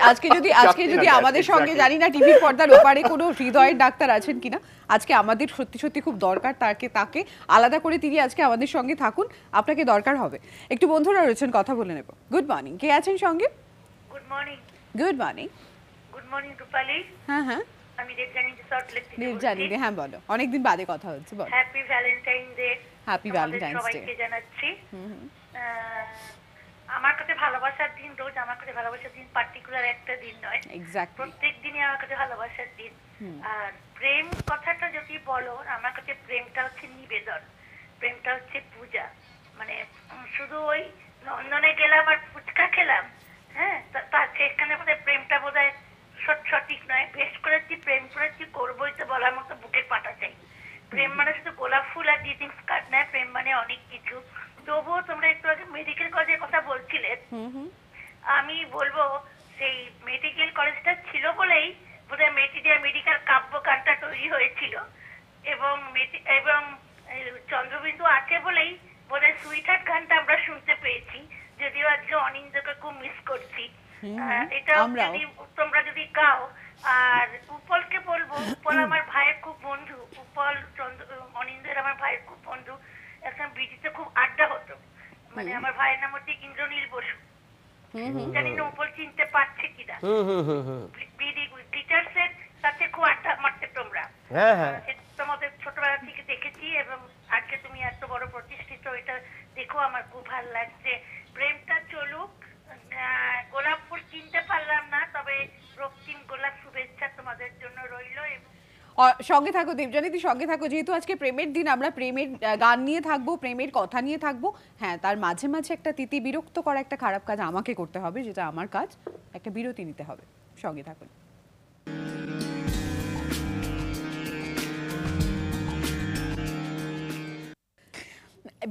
আজকে যদি আমাদের সঙ্গে জানি না টিভির পর্দার ওপারে কোনো হৃদয়ের ডাক্তার আছেন কিনা, আজকে আমাদের সত্যি সত্যি খুব দরকার তাকে আলাদা করে তিনি আজকে আমাদের সঙ্গে থাকুন, আপনাকে দরকার হবে। একটু বন্ধুরা রয়েছেন, কথা বলে নেব। গুড মর্নিং, কে আছেন সঙ্গে? Good morning. Good morning. Good morning Rupali. হ্যাঁ হ্যাঁ, আমি দেবজানি সল্ট লেক থেকে বলছি। দেবজানি, হ্যাঁ বলো, অনেকদিন বাদে কথা হচ্ছে, বলো। Happy Valentine day. Happy Valentine's day সবাইকে জানাচ্ছি। আমার কাছে ভালোবাসার দিন রোজ, আমার কাছে ভালোবাসার দিন পার্টিকুলার একটা দিন নয়, এক্স্যাক্টলি প্রত্যেক দিনই আমার কাছে ভালোবাসার দিন। আর প্রেম কথাটা যদি বলো, আমার কাছে প্রেমটা হচ্ছে নিবেদন, প্রেমটা হচ্ছে পূজা। মানে শুধু ওই নন্দনে গেলাম আর ফুচকা খেলাম, হ্যাঁ, তার সেখানে বোধহয় প্রেমটা বোধহয় সঠিক নয়। বেশ করেছি, প্রেম করেছি, করবোই তো বলার মতো বুকের পাটা চাই। প্রেম মানে শুধু গোলাপ ফুল আর গ্রিটিংস কার্ড নয়, প্রেম মানে অনেক কিছু। তবুও তোমরা একটু আগে মেডিকেল কলেজের কথা বলছিলে, আমি বলবো সেই মেডিকেল কলেজটা ছিল বলেই বোধহয় মেডিকেল কাব্য গানটা তৈরি হয়েছিল, এবং চন্দ্রবিন্দু আছে বলেই বোধহয় সুইটহার্ট গানটা আমরা শুনতে পেয়েছি, যদিও আজকে অনিন্দকে খুব মিস করছি। এটা যদি তোমরা যদি গাও। আর উপলকে বলবো, উপল আমার ভাইয়ের খুব বন্ধু, উপল অনিন্দের আমার ভাইয়ের খুব বন্ধু, এখন বিজিতে খুব আড্ডা হতো। মানে আমার ভাইয়ের নাম হচ্ছে ইন্দ্রনীল বসু, জানি না উপল চিনতে পারছে কিনা। বিডি টিচার্স এর সাথে খুব আড্ডা মারতে তোমরা, তোমাদের ছোটবেলা থেকে দেখেছি, এবং আজকে তুমি এত বড় প্রতিষ্ঠিত, এটা দেখো আমার খুব ভালো লাগছে। প্রেমটা চলুক। গোলাপ ফুল চিনতে পারলাম না, তবে রক্তিম গোলাপ শুভেচ্ছা তোমাদের জন্য রইল। সঙ্গে থাকো দেবজানি, সঙ্গে থাকো, যেহেতু আজকে প্রেমের দিন, আমরা প্রেমের গান নিয়ে থাকবো, প্রেমের কথা নিয়ে থাকবো। হ্যাঁ, তার মাঝে মাঝে একটা তিতি বিরক্ত করা একটা খারাপ কাজ আমাকে করতে হবে, যেটা আমার কাজ, একটা বিরতি নিতে হবে। সঙ্গে থাকুন।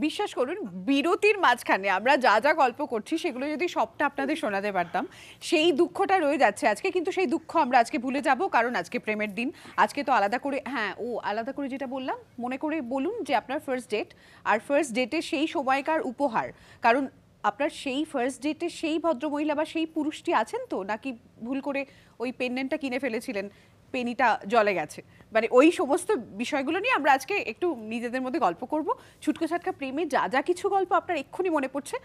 বিশ্বাস করুন, বিরতির মাঝখানে আমরা যা যা গল্প করছি সেগুলো যদি সবটা আপনাদের শোনাতে পারতাম, সেই দুঃখটা রয়ে যাচ্ছে আজকে, কিন্তু সেই দুঃখ আমরা আজকে ভুলে যাব, কারণ আজকে প্রেমের দিন। আজকে তো আলাদা করে, হ্যাঁ আলাদা করে যেটা বললাম, মনে করে বলুন যে আপনার ফার্স্ট ডেট, আর ফার্স্ট ডেটে সেই সময়কার উপহার, কারণ আপনার সেই ফার্স্ট ডেটে সেই ভদ্রমহিলা বা সেই পুরুষটি আছেন তো, নাকি ভুল করে ওই পেন্ডেন্টটা কিনে ফেলেছিলেন, পেনিটা জলে গেছে, মানে ওই সমস্ত বিষয়গুলো নিয়ে আমরা আজকে একটু নিজেদের মধ্যে গল্প করব। ছুটকো ছাটকা প্রেমে যা যা কিছু গল্প আপনার এক্ষুনি মনে পড়ছে,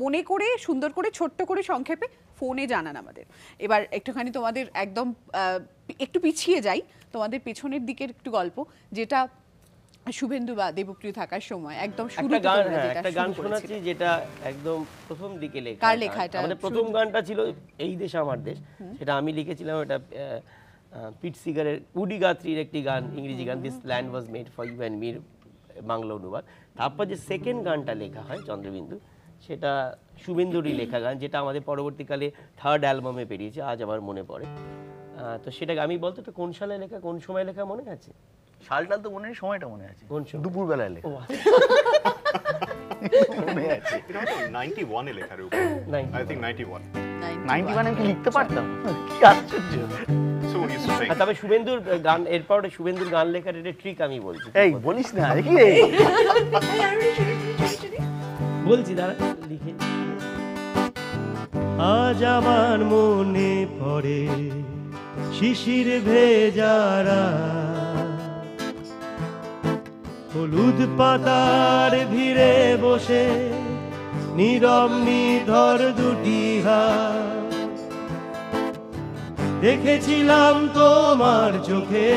মনে করে সুন্দর করে ছোট্ট করে সংক্ষেপে ফোনে জানান আমাদের। এবার একটুখানি তোমাদের একদম একটু পিছিয়ে যাই, তোমাদের পেছনের দিকের একটু গল্প, যেটা শুভেন্দু বা দেবপ্রিয় থাকার সময় একদম শুরুতে একটা গান শোনাচ্ছি, যেটা একদম প্রথম দিকে লেখা। কার লেখা এটা? আমাদের প্রথম গানটা ছিল এই দেশ আমার দেশ, সেটা আমি লিখেছিলাম। এটা পিট সিগারের উডি গাত্রির একটি গান, ইংরেজি গান, this land was made for you and me Bangla অনুবাদ। তারপর যে সেকেন্ড গানটা লেখা হয় চন্দ্রবিন্দু, সেটা শুভেন্দুরই লেখা গান, যেটা আমাদের পরবর্তীকালে থার্ড অ্যালবামে বেরিয়েছে, আজ আমার মনে পড়ে। তো সেটাকে আমি বলতো তো কোন সালে লেখা, কোন সময় লেখা মনে আছে? সালটা তো মনে নেই, সময়টা মনে আছে। কোন সময়? দুপুরবেলায় লেখা। মনে আছে, এটা 91 এ লেখার উপর, আই থিংক 91। 91 আমি কি লিখতে পারতাম? কি আশ্চর্য। So what used to say? তবে শুভেন্দুর গান, এরপর শুভেন্দুর গান লেখার একটা ট্রিক আমি বলছি। এই বলিস না, কি রে? বলছি দাঁড়া, লিখে। আজ আমার মনে পড়ে শিশির ভেজারা, হলুদ পাতার ভিড়ে বসে নীরব নিধর দুটি হাত, দেখেছিলাম তোমার চোখে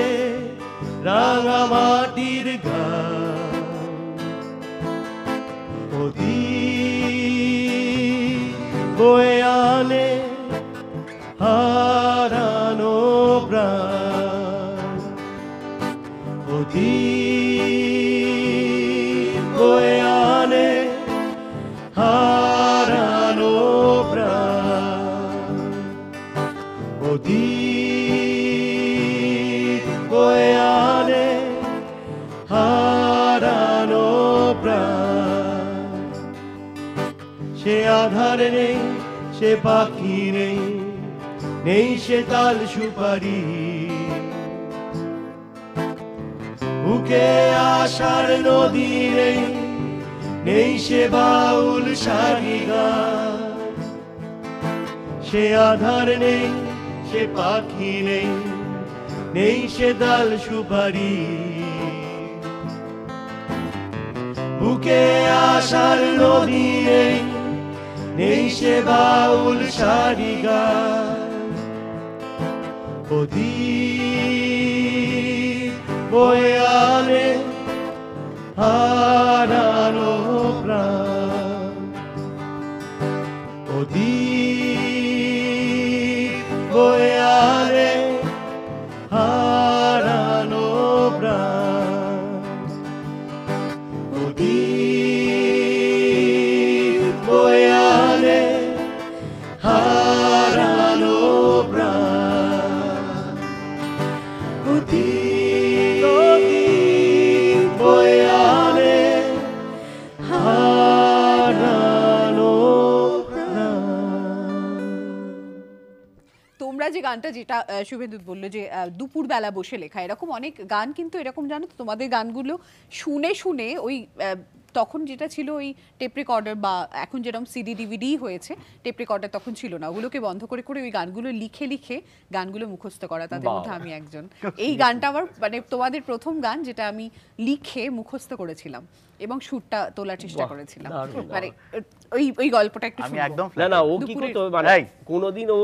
রাঙা মাটির গান, বয়ে আনে হারানো প্রাণ, বয়ে আনে হারানো প্রাণ, বয়ে আনে হারানো প্রাণ, সে আধার নেই, সে পাখি নেই, নেই সে তাল সুপারি, বুকে আশার নদী নেই, নেই সে বাউল সারি গান, সে আধার নেই, সে পাখি নেই, নেই সে তাল সুপারি, বুকে আশার নদী নেই, নেই সে বাউল সারি গান, বয়ে আনে হারানো প্রাণ, বয়ে আনে হারানো প্রাণ, বয়ে আনে হারানো প্রাণ, বয়ে আনে হারানো প্রাণ। তোমরা যে গানটা, যেটা শুভেন্দু বললো যে দুপুরবেলা বসে লেখা, এরকম অনেক গান কিন্তু এরকম, জানো তো, তোমাদের গানগুলো শুনে শুনে ওই তখন যেটা ছিল ওই টেপ রেকর্ডার, বা এখন যেরকম সিডি ডিভিডি হয়েছে, টেপ রেকর্ডার তখন ছিল না, ওগুলোকে বন্ধ করে করে ওই গানগুলো লিখে লিখে গানগুলো মুখস্থ করা, তাদের মধ্যে আমি একজন। এই গানটা আমার মানে তোমাদের প্রথম গান যেটা আমি লিখে মুখস্থ করেছিলাম এবং সুরটা তোলার চেষ্টা করেছিলাম। মানে ওই গল্পটা একটু আমি একদম না ও কি করতো, মানে কোনোদিন ও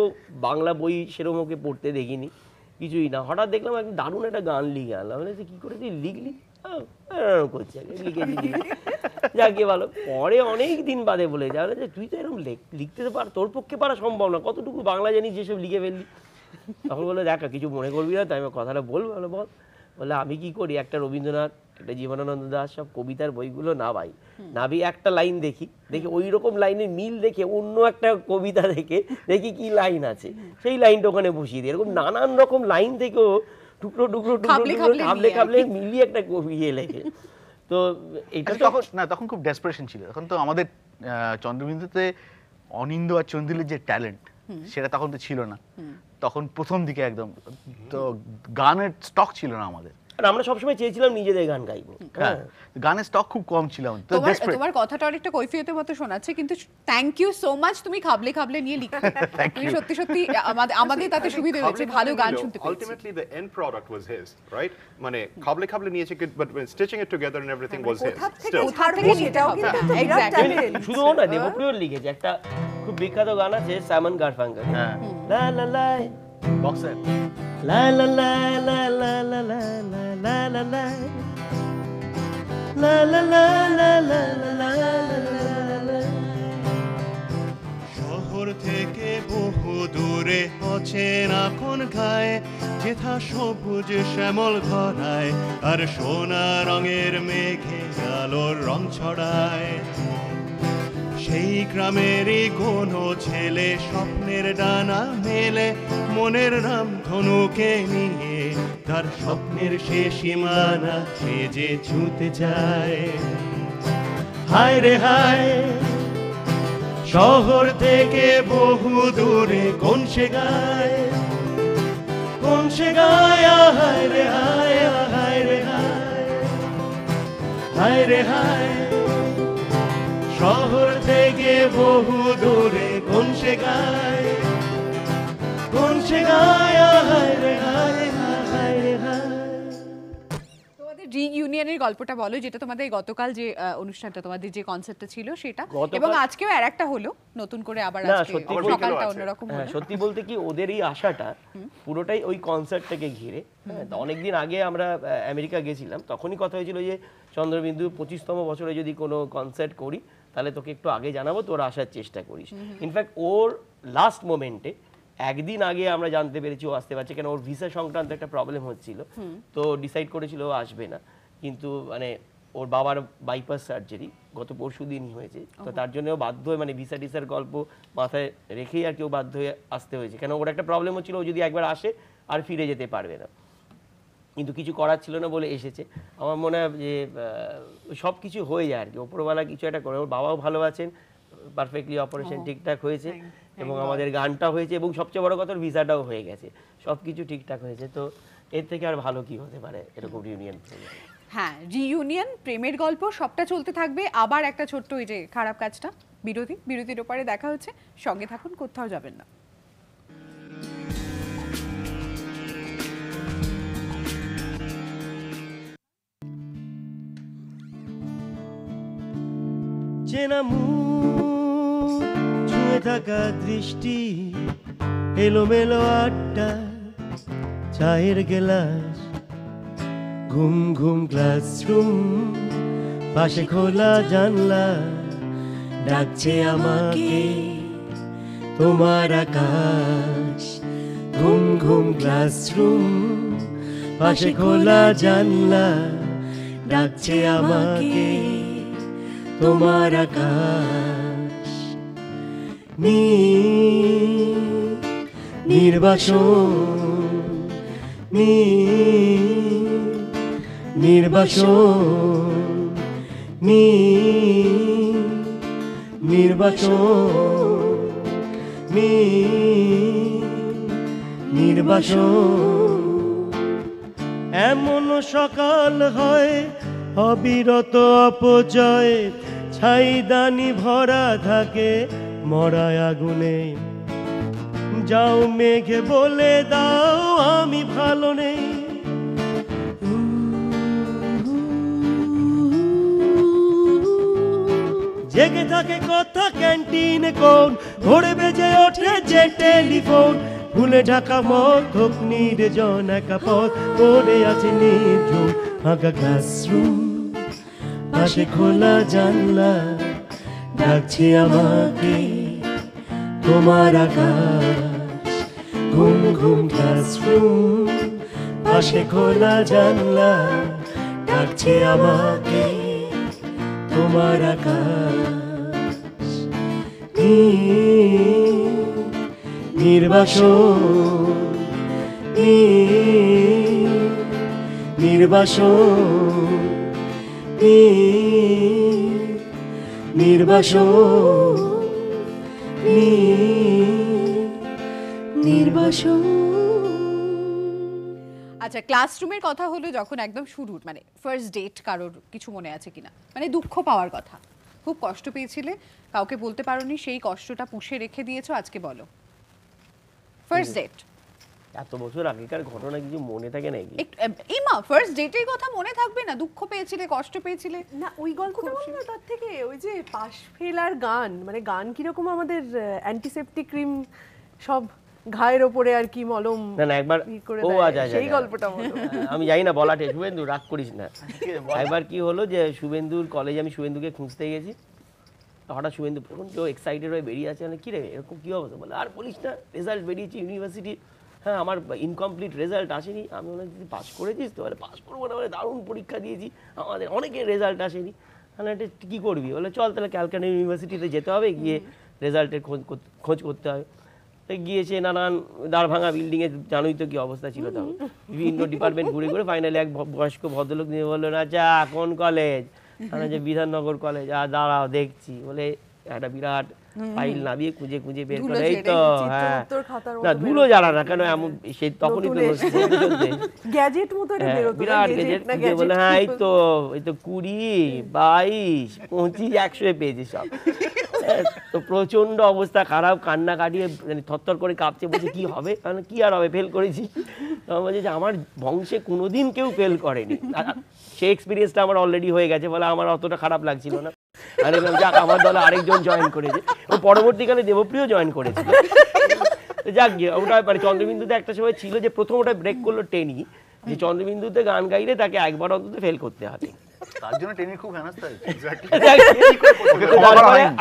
বাংলা বই সেরকম ওকে পড়তে দেখিনি, কিছুই না, হঠাৎ দেখলাম একদম দারুণ একটা গান লিখে আনলাম, কি করে তুই লিখলি, করছি যাকে ভালো। পরে অনেক দিন বাদে বলে যাবে যে তুই তো এরকম লিখতে তো পার, তোর পক্ষে পারা সম্ভব না, কতটুকু বাংলা জানিস যেসব লিখে ফেললি। তখন বলে দেখা কিছু মনে করবি না, তাই আমি কথাটা বলবো, বল। বলে আমি কি করি, একটা রবীন্দ্রনাথ, একটা জীবনানন্দ দাস সব কবিতার বইগুলো না ভাই, নাবি একটা লাইন দেখি ওই রকম লাইনের মিল দেখে অন্য একটা কবিতা দেখি কি লাইন আছে, সেই লাইনটা ওখানে বসিয়ে দিই। এরকম নানান রকম লাইন থেকেও টুকরো টুকরো খাবলে খাবলে মিলিয়ে একটা কবি লেখে। তো এটা তখন খুব ডেসপারেশন ছিল। তখন তো আমাদের চন্দ্রবিন্দুতে অনিন্দ আর চন্দিলের যে ট্যালেন্ট, সেটা তখন তো ছিল না। তখন প্রথম দিকে একদম তো গানের স্টক ছিল না আমাদের, আমরা সবসময় চেয়েছিলাম নিজেদের গান গাইবো, গানের স্টক খুব কম ছিল। তোমার কথাটা অনেকটা কৈফিয়তের মতো শোনাচ্ছে, কিন্তু থ্যাংক ইউ সো মাচ, তুমি খাবলে খাবলে নিয়ে লিখতে, তুমি সত্যি সত্যি আমাদের তাতে সুবিধা হয়েছে, ভালো গান শুনতে পেয়েছি। Ultimately the end product was his, right? মানে খাবলে খাবলে নিয়েছে, but when stitching it together and everything was his. শুধু না, দেবপ্রিয় লিখেছে একটা খুব বিখ্যাত গান আছে সাইমন গারফাঙ্কেল, লা লা লা বক্সার, লা লা লা লা লা লা লা লা লা লা লা লা লা লা লা লা। শহর থেকে বহু দূরে অচেনা কোন গায়ে, যেথা সবুজ শ্যামল ধরায় আর সোনা রঙের মেঘে আলোর রং ছড়ায়। সেই গ্রামেরই কোনো ছেলে স্বপ্নের ডানা মেলে, মনের নাম ধনুকে নিয়ে তার স্বপ্নের সে সীমানা সে যে ছুঁতে যায়। হায় রে হায়, শহর থেকে বহু দূরে কোন সে গায়, কোন সে গায়, হায় রে হায়, হায় রে হায়, হায় রে হায়। শহর থেকে বহু দূরে কোন সে গায়, কোন সে গায়, হায় রে হায়, হায় রে হায়। তোমাদের রিইউনিয়নের গল্পটা বলো, যেটা তোমাদের গতকাল যে অনুষ্ঠানটা, তোমাদের যে কনসেপ্টটা ছিল সেটা, এবং আজকেও আর একটা হলো নতুন করে, আবার আজকে সকালটা অন্যরকম হলো। সত্যি বলতে কি ওদের এই আশাটা পুরোটাই ওই কনসার্টটাকে ঘিরে। অনেকদিন আগে আমরা আমেরিকা গেছিলাম, তখনই কথা হয়েছিল যে চন্দ্রবিন্দু 25তম বছরে যদি কোনো কনসার্ট করি তাহলে তোকে একটু আগে জানাবো, তোর আসার চেষ্টা করিস। ইনফ্যাক্ট ওর লাস্ট মোমেন্টে একদিন আগে আমরা জানতে পেরেছি ও আসতে পারছে, কেন ওর ভিসা সংক্রান্ত একটা প্রবলেম হচ্ছিল, তো ডিসাইড করেছিল ও আসবে না। কিন্তু মানে ওর বাবার বাইপাস সার্জারি গত পরশু দিনই হয়েছে, তো তার জন্য বাধ্য হয়ে মানে ভিসা টিসার গল্প মাথায় রেখেই আর কেউ বাধ্য হয়ে আসতে হয়েছে, কেন ওর একটা প্রবলেম হচ্ছিল, ও যদি একবার আসে আর ফিরে যেতে পারবে না, কিন্তু কিছু করার ছিল না বলে এসেছে। আমার মনে হয় যে সব কিছু হয়ে যায় আর কি, ওপরওয়ালা কিছু একটা করে। ওর বাবাও ভালো আছেন, পারফেক্টলি অপারেশন ঠিকঠাক হয়েছে, এবং আমাদের গানটা হয়েছে, এবং সবচেয়ে বড় কথা ভিসাটাও হয়ে গেছে, সব কিছু ঠিকঠাক হয়েছে। তো এর থেকে আর ভালো কি হতে পারে এরকম রিউনিয়ন। হ্যাঁ, রিইউনিয়ন, প্রেমের গল্প সবটা চলতে থাকবে। আবার একটা ছোট্ট ওই যে খারাপ কাজটা, বিরতির ওপারে দেখা হচ্ছে, সঙ্গে থাকুন, কোথাও যাবেন না। চেনা মুখ, ছুঁয়ে থাকা দৃষ্টি, এলোমেলো আড্ডা, চায়ের গেলাস, ঘুম ঘুম ক্লাসরুম, পাশে খোলা জানলা, ডাকছে আমাকে তোমার আকাশ। ঘুম ঘুম ক্লাসরুম, পাশে খোলা জানলা, ডাকছে আমাকে তোমার আকাশ। নির্বাসন, নির্বাসন, নির্বাসন, নির্বাসন। এমন সকাল হয় অবিরত অপচয়, ছাইদানি ভরা থাকে মরায় আগুনে। যাও মেঘে বলে দাও আমি ভালো নেই। জেগে থাকে কথা ক্যান্টিনে কোন, ভোরে বেজে ওঠে যে টেলিফোন। ভুলে ঢাকা মথক নির্জন একা পথ, পড়ে আছে নির্ঝুম ফাঁকা ক্লাসরুম, পাশে খোলা জানলা, ডাকছে আমাকে তোমার আকাশ। ঘুম ঘুম ক্লাসরুম, পাশে খোলা জানলা, ডাকছে আমাকে তোমার আকাশ। নির্বাসন, নির্বাসন, নির্বাসন, নির্বাসন। আচ্ছা, ক্লাসরুমের কথা হলো যখন একদম শুরুর মানে ফার্স্ট ডেট, কারোর কিছু মনে আছে কিনা, মানে দুঃখ পাওয়ার কথা, খুব কষ্ট পেয়েছিলে, কাউকে বলতে পারোনি, সেই কষ্টটা পুষে রেখে দিয়েছো, আজকে বলো ফার্স্ট ডেট। এত বছর আগেকার ঘটনা কিছু মনে থাকে নাকি? ইমা, ফার্স্ট ডেটের কথা মনে থাকবে না? দুঃখ পেয়েছিলে, কষ্ট পেয়েছিলে? না, ওই গল্পটা বলবো তার থেকে। ওই যে পাশ ফেলার গান, মানে গান কিরকম আমাদের অ্যান্টিসেপটিক ক্রিম সব ঘায়ের ওপরে আর কি মলম না একবার, ও আচ্ছা সেই গল্পটা বলো। আমি জানি না বলাটে, শুভেন্দু রাগ করিস না। একবার কি হলো যে শুভেন্দুর কলেজে আমি শুভেন্দুকে খুঁজতে গেছি, হঠাৎ শুভেন্দু প্রচন্ড এক্সাইটেড হয়ে বেরিয়ে আছে, মানে কি রে এরকম কী অবস্থা, বলে আর বলিস না, রেজাল্ট বেরিয়েছে ইউনিভার্সিটি, হ্যাঁ আমার ইনকমপ্লিট রেজাল্ট আসেনি। আমি বলে যদি পাস করেছিস তো? বলে পাস করবো না, বলে দারুণ পরীক্ষা দিয়েছি, আমাদের অনেকের রেজাল্ট আসেনি। তাহলে এটা কী করবি? বলে চল তাহলে ক্যালকাটা ইউনিভার্সিটিতে যেতে হবে, গিয়ে রেজাল্টের খোঁজ করতে হবে। গিয়েছে নানান দাঁড়ভাঙা বিল্ডিংয়ে, জানোই তো কি অবস্থা ছিল তখন, বিভিন্ন ডিপার্টমেন্ট ঘুরে ঘুরে ফাইনালি এক বয়স্ক ভদ্রলোক নিয়ে বললো, না যা কোন কলেজ? যে বিধাননগর কলেজ। আর দাঁড়াও দেখছি, বলে একটা বিরাট ফাইল নামিয়ে খুঁজে খুঁজে বের ধুলো করে এই তো হ্যাঁ না ধুলো জ্বালা না কেন এমন সে তখনই তো গ্যাজেট মতো এটা বের হতো বিরাট গ্যাজেট বলে হ্যাঁ এই তো 20 22 25 100 পেয়েছি সব। তো প্রচন্ড অবস্থা খারাপ, কান্না কাটিয়ে মানে থরথর করে কাঁপছে, বলছে কি হবে, কারণ কি আর হবে, ফেল করেছি। তখন বলছে যে আমার বংশে কোনোদিন কেউ ফেল করেনি, সে এক্সপিরিয়েন্সটা আমার অলরেডি হয়ে গেছে, বলে আমার অতটা খারাপ লাগছিল না। আরে যাক আমার দলে আরেকজন জয়েন করেছে, ও পরবর্তীকালে দেবপ্রিয় জয়েন করেছিল। যাক গিয়ে ওটা মানে চন্দ্রবিন্দুতে একটা সময় ছিল যে প্রথম ওটা ব্রেক করলো টেনি, যে চন্দ্রবিন্দুতে গান গাইলে তাকে একবার অন্তত ফেল করতে হবে। তার জন্য টেনি খুব হেনস্থা হয়েছে।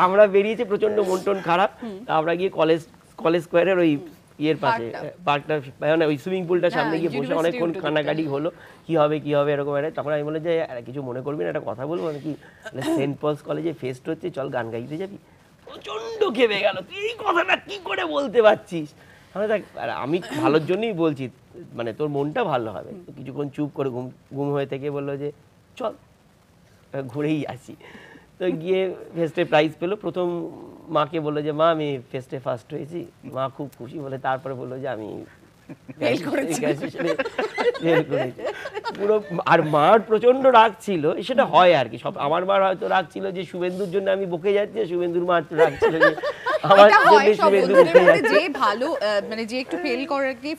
আমরা বেরিয়েছি প্রচন্ড মন টন খারাপ, আমরা গিয়ে কলেজ স্কোয়ারের ওই ইয়ের পাশে পার্কটা মানে ওই সুইমিং পুলটার সামনে গিয়ে বসে অনেকক্ষণ কান্নাকাটি হলো, কি হবে এরকম একটা। তখন আমি বলে যে কিছু মনে করবি না, একটা কথা বলবো নাকি, সেন্ট পলস কলেজে ফেস্ট হচ্ছে, চল গান গাইতে যাবি। প্রচন্ড খেপে গেল, তুই এই কথাটা কি করে বলতে পারছিস। আমি ভালোর জন্যই বলছি, মানে তোর মনটা ভালো হবে। কিছুক্ষণ চুপ করে ঘুম হয়ে থেকে বললো যে চল ঘুরেই আসি। তো গিয়ে ফেস্টে প্রাইজ পেলো, প্রথম মাকে বললো যে মা আমি ফেস্টে ফার্স্ট হয়েছি, মা খুব খুশি, বলে তারপরে বললো যে আমি পুরো। আর মার প্রচন্ড রাগ ছিল, সেটা হয় আর কি সব। আমার মার হয়তো রাগ ছিল যে শুভেন্দুর জন্য আমি বকে যাচ্ছি, শুভেন্দুর মার রাগ ছিল যে আমার জন্য শুভেন্দু বকে যাচ্ছে। যে ভালো মানে যে একটু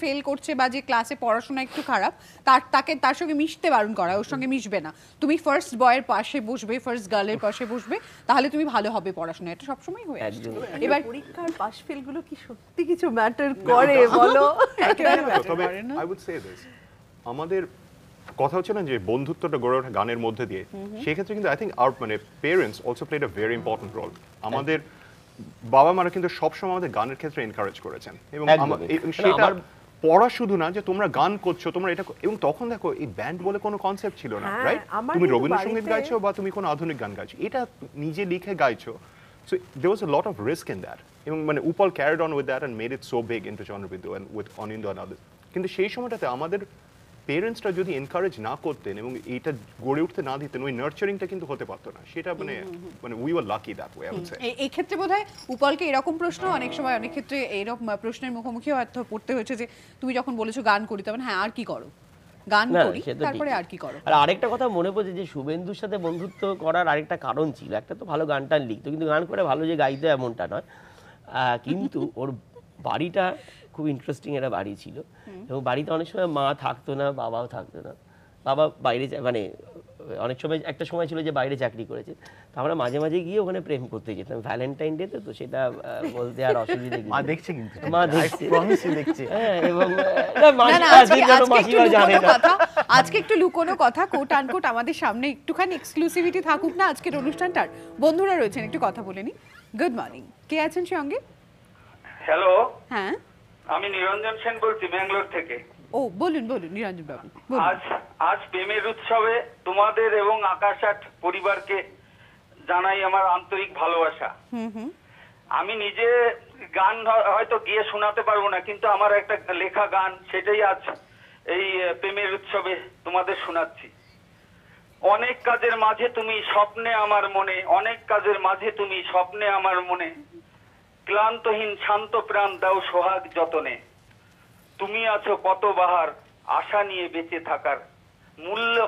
ফেল করছে বা যে ক্লাসে পড়াশোনা একটু খারাপ, তার সঙ্গে মিশতে বারণ করা, ওর সঙ্গে মিশবে না। তুমি ফার্স্ট বয়ের পাশে বসবে, ফার্স্ট গার্লের পাশে বসবে, তাহলে তুমি ভালো হবে পড়াশোনা। এটা সবসময় হয়ে আসছে। এবার পরীক্ষার পাস ফেল গুলো কি সত্যি কিছু ম্যাটার করে বলো? তবে আই উড সে দিস, আমাদের কথা হচ্ছে না যে বন্ধুত্বটা গড়ে ওঠে গানের মধ্যে দিয়ে, সেক্ষেত্রে কিন্তু আই থিঙ্ক আওয়ার মানে parents also played a very important role. আমাদের বাবা মারা কিন্তু সবসময় আমাদের গানের ক্ষেত্রে এনকারেজ করেছেন, এবং সেটা পড়া শুধু না যে তোমরা গান করছো, তোমরা এটা, এবং তখন দেখো এই ব্যান্ড বলে কোনো কনসেপ্ট ছিল না, রাইট? তুমি রবীন্দ্রসঙ্গীত গাইছো বা তুমি কোনো আধুনিক গান গাইছো, এটা নিজে লিখে গাইছো। So there was a lot of risk in that. এবং মানে উপল carried on with that and made it so big into Chandrabindu and with Anindya and others. কিন্তু সেই সময়টাতে আমাদের পেরেন্টসরা যদি এনকারেজ না করতেন এবং এইটা গড়ে উঠতে না দিতেন, ওই নার্চারিংটা কিন্তু হতে পারতো না। সেটা মানে we were lucky that way, I would say. এই ক্ষেত্রে বোধহয় উপলকে এরকম প্রশ্ন অনেক সময় অনেক ক্ষেত্রে এরকম প্রশ্নের মুখোমুখি হয়তো পড়তে হয়েছে যে তুমি যখন বলেছো গান করি, তখন হ্যাঁ আর কি করো, গান করি, তারপরে আর কি করো। আর আরেকটা কথা মনে পড়ছে যে শুভেন্দুর সাথে বন্ধুত্ব করার আরেকটা কারণ ছিল, একটা তো ভালো গান টান লিখতো, কিন্তু গান করে ভালো যে গাইতো এমনটা নয়, কিন্তু ওর বাড়িটা খুব ইন্টারেস্টিং একটা বাড়ি ছিল, এবং বাড়িতে অনেক সময় মা থাকতো না, বাবাও থাকতো না। বাবা বাইরে মানে অনেক সময় একটা সময় ছিল যে বাইরে চাকরি করেছে, তো আমরা মাঝে মাঝে গিয়ে ওখানে প্রেম করতে যেতাম ভ্যালেন্টাইন ডে তে, তো সেটা বলতে আর অসুবিধা নেই। মা দেখছে, কিন্তু মা দেখছে, প্রমিসই দেখছে। হ্যাঁ, এবং আজকে একটু লুকোনো কথা, কোট আনকোট আমাদের সামনে একটুখানি এক্সক্লুসিভিটি থাকুক না আজকের অনুষ্ঠানটার। বন্ধুরা রয়েছেন, একটু কথা বলে নি। গুড মর্নিং, কে আছেন সঙ্গে? হ্যালো, হ্যাঁ আমি নিরঞ্জন সেন বলছি ব্যাঙ্গালোর থেকে। ও বলুন নিরঞ্জন বাবু। আজ প্রেমের উৎসবে তোমাদের এবং আকাশাট পরিবারকে জানাই আমার আন্তরিক ভালোবাসা। আমি নিজে গান হয়তো গিয়ে শোনাতে পারবো না, কিন্তু আমার একটা লেখা গান, সেটাই আজ এই প্রেমের উৎসবে তোমাদের শোনাচ্ছি। অনেক কাজের মাঝে তুমি স্বপ্নে আমার মনে, অনেক কাজের মাঝে তুমি স্বপ্নে আমার মনে, ক্লান্তহীন শান্ত প্রাণ দাও সোহাগ যতনে। তুমি আছো কত বাহার আশা নিয়ে বেঁচে থাকার,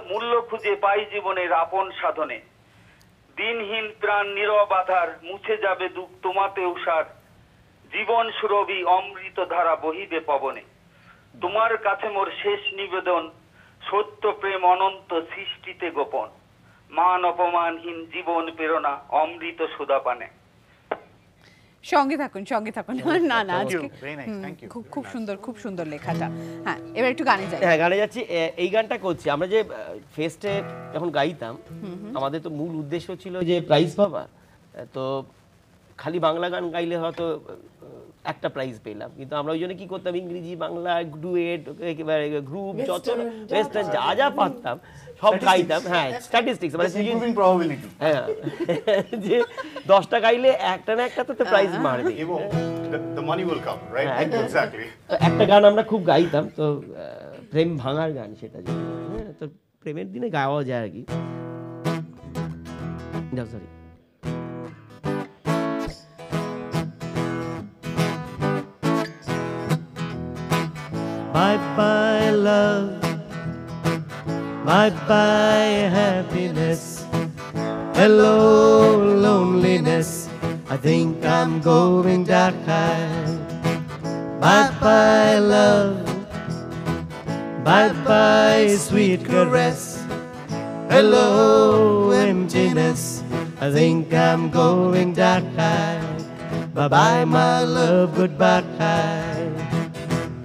মূল্য খুঁজে পাই জীবনের আপন সাধনে। দিনহীন প্রাণ নীরব আধার মুছে যাবে দুঃখ তোমাতে উষার, জীবন সুরভি অমৃত ধারা বহিবে পবনে। তোমার কাছে মোর শেষ নিবেদন, সত্য প্রেম অনন্ত সৃষ্টিতে গোপন, মান অপমানহীন জীবন প্রেরণা অমৃত সুধা পানে। সঙ্গে থাকুন না আজকে খুব সুন্দর লেখাটা। হ্যাঁ, এবার একটু গানে যাই। হ্যাঁ, গানে যাচ্ছি। এই গানটা করছি আমরা যে ফেস্টে যখন গাইতাম, আমাদের তো মূল উদ্দেশ্য ছিল যে প্রাইজ পাওয়া। তো খালি বাংলা গান গাইলে হয়তো একটা প্রাইজ পেলাম, কিন্তু আমরা ওই জন্য কি করতাম, ইংরেজি বাংলা ডুয়েট একেবারে গ্রুপ যত ওয়েস্টার্ন যা পারতাম সব গাইতাম। হ্যাঁ, স্ট্যাটিস্টিক্স মানে প্রবাবিলিটি, হ্যাঁ, যে 10টা গাইলে একটা না একটা তো প্রাইজ মারবে, এবং the money will come, right? Exactly. তো একটা গান আমরা খুব গাইতাম, তো প্রেম ভাঙার গান সেটা, তো প্রেমের দিনে গাওয়া যায় আর কি। Sorry Bye-bye love, bye-bye happiness. Hello loneliness, I think I'm going dark high. Bye-bye love, bye-bye sweet caress. Hello emptiness, I think I'm going dark high. Bye-bye my love, goodbye.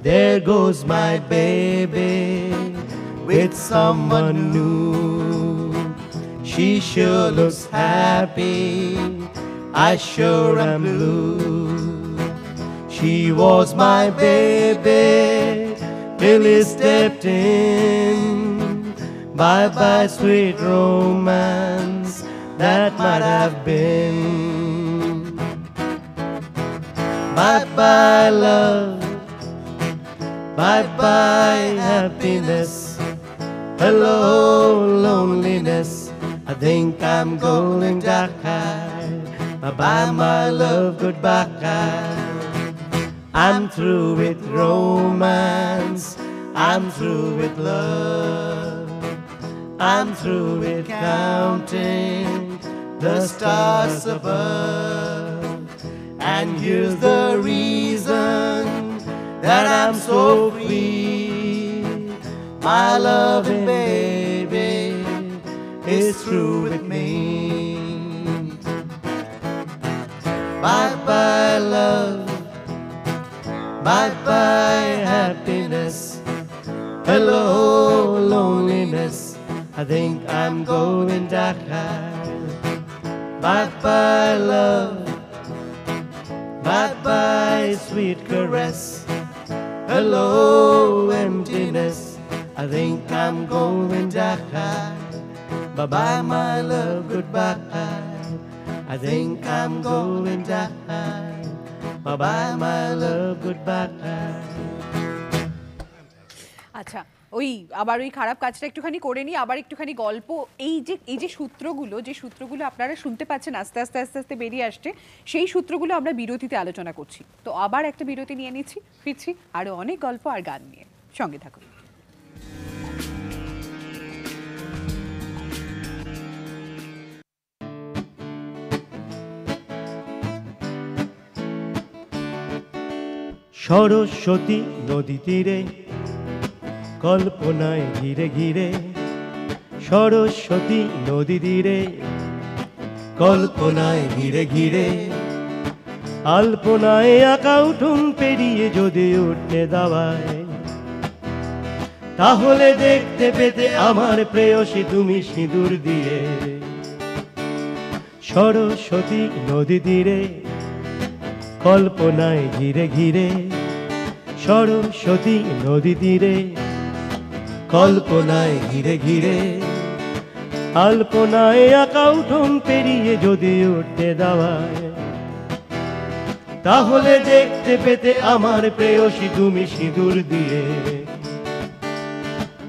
There goes my baby with someone new. She sure looks happy, I sure am blue. She was my baby till he stepped in. Bye-bye sweet romance that might have been. Bye-bye love, bye-bye happiness. Hello loneliness, I think I'm going dark high. Bye-bye my love, goodbye. I'm through with romance, I'm through with love. I'm through with counting the stars above. And here's the reason that I'm so free. My loving baby is through with me. Bye-bye love, bye-bye happiness. Hello loneliness, I think I'm going dark high. Bye-bye love, bye-bye sweet caress. Hello emptiness, I think I'm going dark high. Bye-bye my love, goodbye. I think I'm going dark high. Bye-bye my love, goodbye. আচ্ছা, ওই আবার ওই খারাপ কাজটা একটুখানি করে নিই, আবার একটুখানি গল্প। এই যে সূত্রগুলো আপনারা শুনতে পাচ্ছেন আস্তে আস্তে বেরিয়ে আসছে, সেই সূত্রগুলো আমরা বিরতিতে আলোচনা করছি। তো আবার একটা বিরতি নিয়ে নিচ্ছি, ফিরছি আরো অনেক গল্প আর গান নিয়ে, সঙ্গে থাকুন। সরস্বতী নদী তীরে কল্পনায় ঘিরে ঘিরে, সরস্বতী নদী তীরে কল্পনায় ঘিরে ঘিরে, আলপনায় আঁকা উঠুন পেরিয়ে যদি উঠতে দাওয়ায়, তাহলে দেখতে পেতে আমার প্রেয়সী তুমি সিঁদুর দিয়ে। সরস্বতী নদী তীরে কল্পনায় ঘিরে ঘিরে, সরস্বতী নদী তীরে কল্পনায় ঘিরে ঘিরে, আলপনায় আঁকা উঠোন পেরিয়ে যদি উঠতে দাওয়ায়, তাহলে দেখতে পেতে আমার প্রেয়সী তুমি সিঁদুর দিয়ে।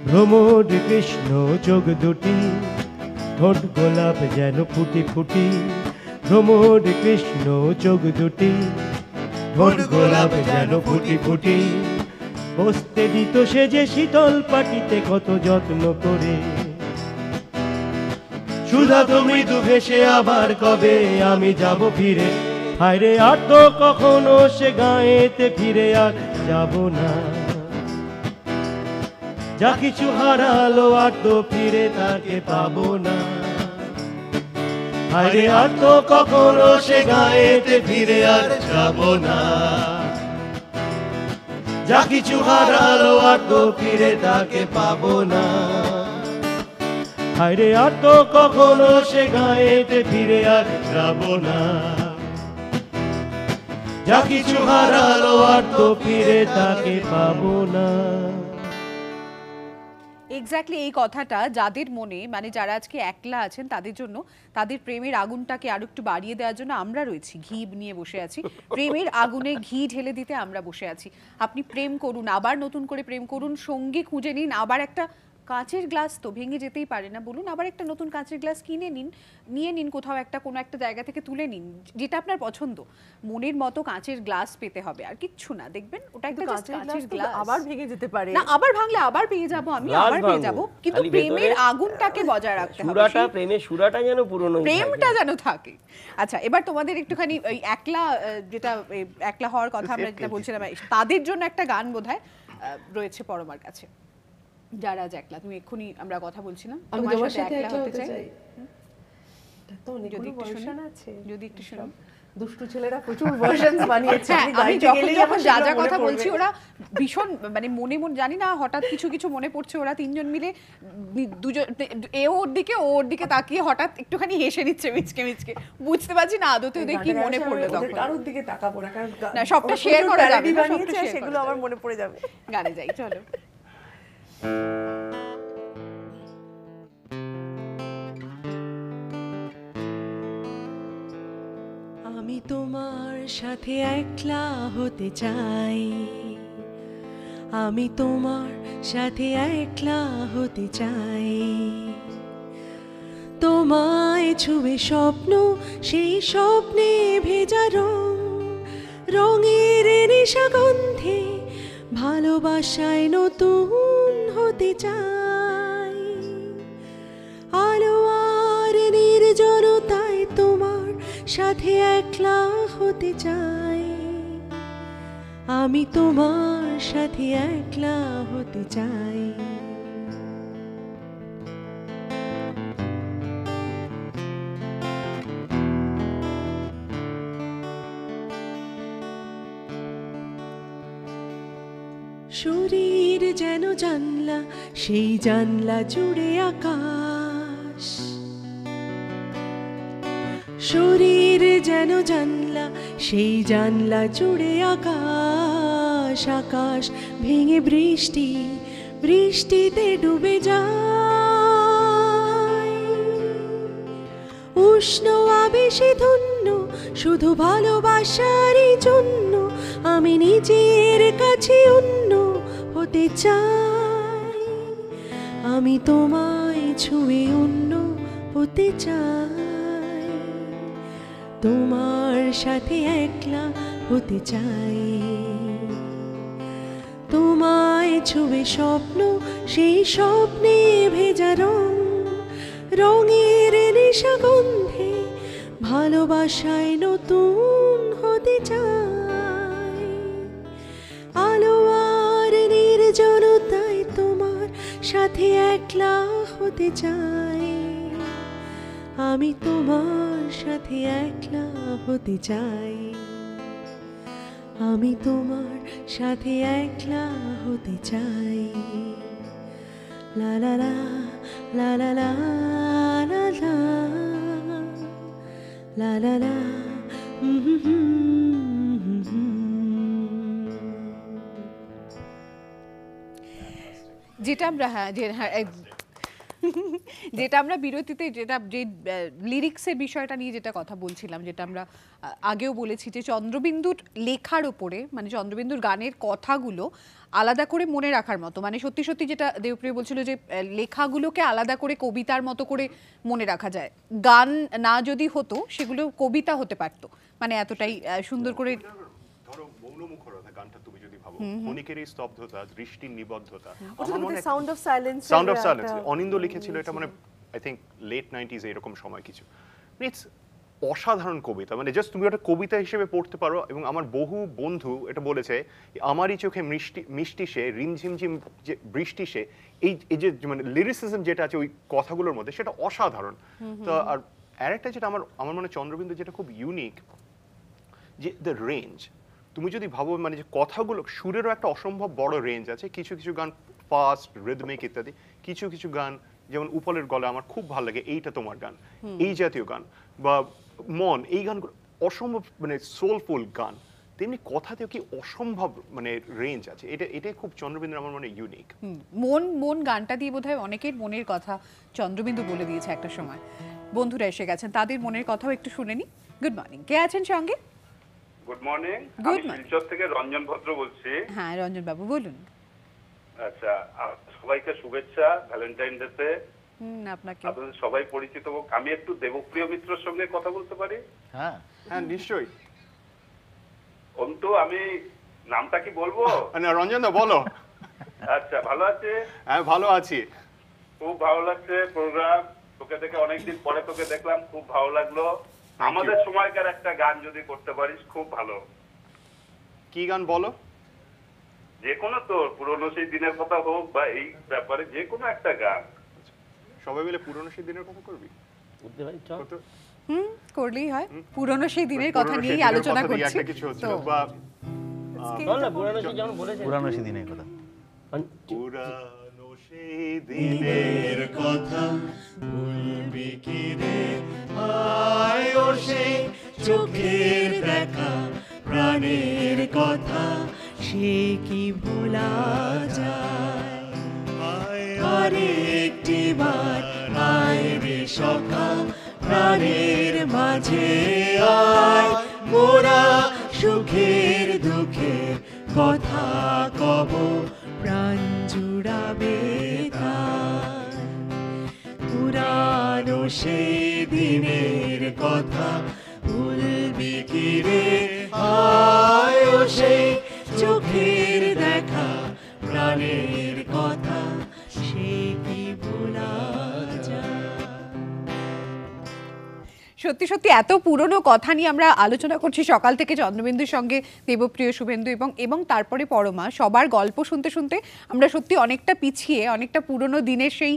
ভ্রমর কৃষ্ণ চোখ দুটি, ঠোঁট গোলাপ যেন ফুটি ফুটি। ভ্রমর কৃষ্ণ চোখ দুটি, ঠোঁট গোলাপ যেন ফুটি ফুটি। বসতে দিত সে যে শীতল পাটিতে কত যত্ন করে। সুধা তো মৃদু ভেসে আবার কবে আমি যাব ফিরে। হায়রে আর তো কখনো সে গাঁয়েতে ফিরে আর যাব না। যা কিছু হারালো আর তো ফিরে তাকে পাবো না। হায়রে আর তো কখনো সে গাঁয়েতে ফিরে আর যাব না। যা কিছু হারালো আর তো ফিরে তাকে পাবো না। হায়রে আর তো কখনো সে গাঁয়েতে ফিরে আর যাব না। যা কিছু হারালো আর তো ফিরে তাকে পাবো না। এক্স্যাক্টলি এই কথাটা যাদের মনে, মানে যারা আজকে একলা আছেন তাদের জন্য, তাদের প্রেমের আগুনটাকে আরো একটু বাড়িয়ে দেওয়ার জন্য আমরা রয়েছি, ঘি নিয়ে বসে আছি। প্রেমের আগুনে ঘি ঢেলে দিতে আমরা বসে আছি। আপনি প্রেম করুন, আবার নতুন করে প্রেম করুন, সঙ্গী খুঁজে নিন, আবার একটা কাঁচের গ্লাস তো ভেঙে যেতেই পারে না, বলুন আবার একটা নতুন কাঁচের গ্লাস কিনে নিন, নিয়ে নিন কোথাও একটা, কোনো একটা জায়গা থেকে তুলে নিন যেটা আপনার পছন্দ। মনের মতো কাঁচের গ্লাস পেতে হবে, আর কিচ্ছু না। দেখবেন ওটা একটা কাঁচের গ্লাস, আবার ভেঙে যেতে পারে না, আবার ভাঙলে আবার পেয়ে যাবো আমি, আবার পেয়ে যাবো, কিন্তু প্রেমের আগুনটাকে বজায় রাখতে হবে, সুরাটা, প্রেমের সুরাটা যেন পুরনো, প্রেমটা যেন থাকে। আচ্ছা, এবার তোমাদের একটুখানি ওই একলা, যেটা একলা হওয়ার কথা আমরা যেটা বলছিলাম, তাদের জন্য একটা গান বোধহয় রয়েছে পরমার কাছে, যারা আজ একলা। তুমি এক্ষুনি আমরা কথা বলছিলাম, তোমার সাথে একলা হতে চাই। তো অনেকগুলো ভার্সন আছে, যদি একটু শোনো। দুষ্টু ছেলেরা প্রচুর ভার্সনস বানিয়েছে, আমি যখন যা যা কথা বলছি ওরা ভীষণ মানে মনে মনে, জানি না হঠাৎ কিছু কিছু মনে পড়ছে, ওরা তিনজন মিলে দুজন, এ ওর দিকে ও ওর দিকে তাকিয়ে হঠাৎ একটুখানি হেসে নিচ্ছে মিচকে মিচকে, বুঝতে পারছি না আদতে ওদের কি মনে পড়লো তখন। কারোর দিকে তাকাবো না, কারণ না, সবটা শেয়ার করা যাবে, সেগুলো আমার মনে পড়ে যাবে। গানে যাই, চলো। আমি তোমার সাথে একলা হতে চাই, আমি তোমার সাথে একলা হতে চাই, তোমায় ছুঁয়ে স্বপ্ন, সেই স্বপ্নে ভেজা রং, রঙের নিশাগন্ধে ভালোবাসায় নতুন হতে চাই, আলো আর নির্জনতায় তোমার সাথে একলা হতে চাই, আমি তোমার সাথে একলা হতে চাই। শরীর যেন জানলা, সেই জানলা জুড়ে আকাশ, শরীর যেন জানলা, সেই জানলা জুড়ে আকাশ, আকাশ ভেঙে বৃষ্টি, বৃষ্টিতে ডুবে যায়, উষ্ণ আবেশে ধন্য শুধু ভালোবাসারই জন্য, আমি নিজের কাছে অন্য হতে চাই, আমি তোমায় ছুঁয়ে অন্য হতে চাই, তোমার সাথে একলা হতে চাই, তোমায় ছুঁয়ে স্বপ্ন, সেই স্বপ্নে ভেজা রং, রঙের নিশাগন্ধে ভালোবাসায় নতুন হতে চাই, আলো আর নির্জনতায় তোমার সাথে একলা হতে চাই, আমি তোমার সাথে একলা হতে চাই, আমি তোমার সাথে একলা হতে চাই, লা লা লা লা লা লা লা লা লা লা লা। যেটা আমরা যেটা আমরা বিরতিতে, যেটা যে লিরিক্সের বিষয়টা নিয়ে যেটা কথা বলছিলাম, যেটা আমরা আগেও বলেছি যে চন্দ্রবিন্দুর লেখার ওপরে, মানে চন্দ্রবিন্দুর গানের কথাগুলো আলাদা করে মনে রাখার মতো, মানে সত্যি সত্যি যেটা দেবপ্রিয় বলছিল যে লেখাগুলোকে আলাদা করে কবিতার মতো করে মনে রাখা যায়, গান না যদি হতো সেগুলো কবিতা হতে পারতো, মানে এতটাই সুন্দর করে। ধরো মৌনমুখরতা গানটা তুমি যদি ভাবো, ক্ষণিকের এই স্তব্ধতা, দৃষ্টির নিবদ্ধতা, সাউন্ড অফ সাইলেন্স, অনিন্দ লিখেছিল এটা, মানে আই থিংক লেট 90s এরকম সময় কিছু, ইটস অসাধারণ কবিতা, মানে জাস্ট তুমি একটা কবিতা হিসেবে পড়তে পারো। এবং আমার বহু বন্ধু এটা বলেছে, আমারই চোখে মিষ্টি সে, রিমঝিমঝিম যে বৃষ্টি সে, এই যে মানে লিরিসিজম যেটা আছে ওই কথাগুলোর মধ্যে, সেটা অসাধারণ। তো আর আরেকটা যেটা আমার মনে চন্দ্রবিন্দু যেটা খুব ইউনিক, যে দ্য রেঞ্জ, তুমি যদি ভাবো মানে যে কথাগুলো, সুরেরও একটা অসম্ভব বড় রেঞ্জ আছে, কিছু কিছু গান ফাস্ট রিদমিক ইত্যাদি, কিছু কিছু গান যেমন উপলের গলা আমার খুব ভালো লাগে, এইটা তোমার গান, এই জাতীয় গান, বা মন, এই গানগুলো অসম্ভব মানে সোলফুল গান, তেমনি কথাতেও কি অসম্ভব মানে রেঞ্জ আছে, এটাই খুব চন্দ্রবিন্দুর আমার মনে ইউনিক। মন গানটা দিয়ে বোধহয় অনেকের মনের কথা চন্দ্রবিন্দু বলে দিয়েছে একটা সময়। বন্ধুরা এসে গেছেন, তাদের মনের কথাও একটু শুনে নি। গুড মর্নিং, কে আছেন সঙ্গে? গুড মর্নিং, আমি শিলচর থেকে রঞ্জন ভদ্র বলছি। হ্যাঁ রঞ্জন বাবু বলুন। আচ্ছা, সবাইকে শুভেচ্ছা ভ্যালেন্টাইন ডেতে। আপনাকে। আপনাদের সবাই পরিচিত। আমি একটু দেবপ্রিয় মিত্রর সঙ্গে কথা বলতে পারি? হ্যাঁ হ্যাঁ নিশ্চয়ই। অন্তু, আমি নামটা কি বলবো? না রঞ্জন দা বলো। আচ্ছা, ভালো আছে? হ্যাঁ ভালো আছি। খুব ভালো লাগছে প্রোগ্রাম, তোকে দেখে অনেকদিন পরে তোকে দেখলাম, খুব ভালো লাগলো। আমাদের সময়কার একটা গান যদি করতে পারিস খুব ভালো। কি গান বলো? যে কোনো, তোর পুরনো সেই দিনের কথা হোক বা এই ব্যাপারে যে কোনো একটা গান। সবাই মিলে পুরনো সেই দিনের কথা করবি? করতে পারি, চল। করলেই হয়। পুরনো সেই দিনের কথা নিয়েই আলোচনা করছি। তো বা বল না পুরনো সেই যেমন বলেছে, পুরনো সেই দিনের কথা। পুরানো সেই দিনের কথা ভুলবি কি রে, আয় ও সেই চোখের দেখা প্রাণের কথা, সে কি ভোলা যায়? আর একটি বার আয় রে সখা প্রাণের মাঝে আয়, মোরা সুখের দুঃখের কথা কব, প্রাণ জুড়াবে তার। পুরানো সেই দিনের কথা ভুলবি কি রে, আয় ও সেই চোখের দেখা প্রাণের কথা, সে কি ভোলা যায়? সত্যি সত্যি এত পুরনো কথা নিয়ে আমরা আলোচনা করছি সকাল থেকে, চন্দ্রবিন্দুর সঙ্গে দেবপ্রিয়, শুভেন্দু এবং তারপরে পরমা। সবার গল্প শুনতে শুনতে আমরা সত্যি অনেকটা পিছিয়ে, অনেকটা পুরনো দিনের সেই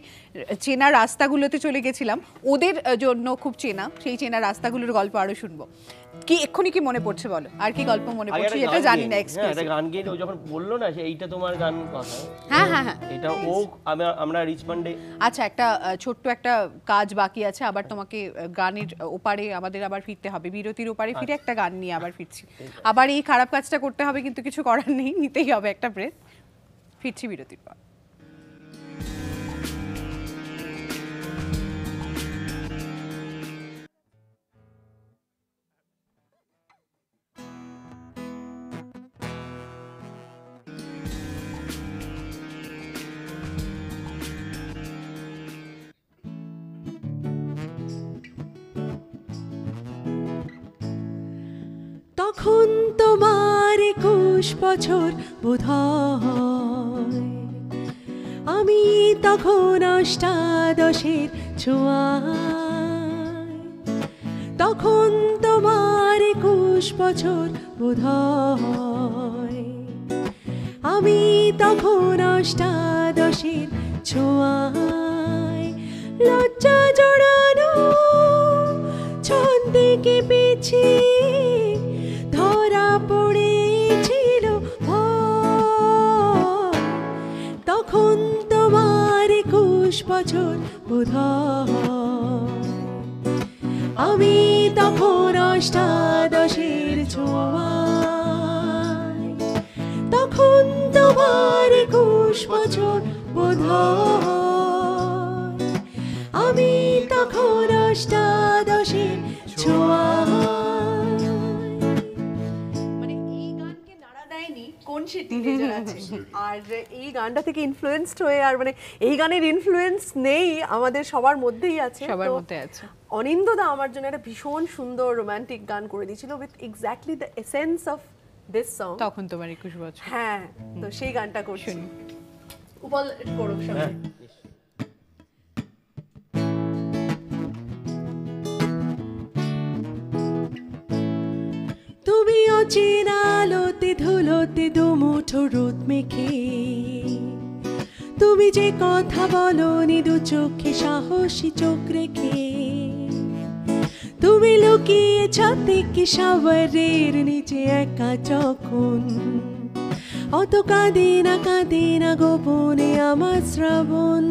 চেনা রাস্তাগুলোতে চলে গেছিলাম। ওদের জন্য খুব চেনা সেই চেনা রাস্তাগুলোর গল্প আরো শুনবো। কি এক্ষুনি কি মনে পড়ছে বলো? আর কি গল্প মনে পড়ছে এটা জানি না। একটা গান গেয়ে ও যখন বললো না যে এইটা তোমার গান কথা, হ্যাঁ হ্যাঁ হ্যাঁ, এটা ও আমরা রিচমন্ডে। আচ্ছা, একটা ছোট্ট একটা কাজ বাকি আছে, আবার তোমাকে গানের ওপারে আমাদের আবার ফিরতে হবে, বিরতির ওপারে ফিরে একটা গান নিয়ে আবার ফিরছি। আবার এই খারাপ কাজটা করতে হবে, কিন্তু কিছু করার নেই, নিতেই হবে একটা ব্রেক। ফিরছি বিরতির পর। তখন তোমার 21 বছর বোধহয়, আমি তখন অষ্টাদশের ছোঁয়ায়। তখন তোমার 21 বছর বোধহয়, আমি তখন অষ্টাদশের ছোঁয়ায়। লজ্জা জড়ানো ছন্দে কেঁপেছি, ধরা পড়েছিল ভয়। তখন তোমার 21 বছর বোধহয়, আমি তখন অষ্টাদশের ছোঁয়ায়। তখন তোমার 21 বছর বোধহয়, আমি তখন অষ্টাদশের ছোঁয়ায়। মানে এই গানকে নাড়া দেয়নি কোন সে টিনেজার আছে? আর এই গানটা থেকে ইনফ্লুয়েন্সড হয়ে, আর মানে এই গানের ইনফ্লুয়েন্স নেই আমাদের সবার মধ্যেই আছে, সবার মধ্যে আছে। অনিন্দদা আমার জন্য একটা ভীষণ সুন্দর রোমান্টিক গান করে দিয়েছিল with exactly the essence of this song. তখন তোমার 21 বছর। হ্যাঁ, তো সেই গানটা করছি। উপল করো সবাই। তুমি অচেনা আলোতে ধুলোতে দুমুঠো রোদ মেখে, তুমি যে কথা বলনি দু চোখে সাহসী চোখ রেখে। তুমি লুকিয়ে ছাতে কি শাওয়ারের নিচে একা যখন, অত কাঁদে না গোপনে আমার শ্রাবণ।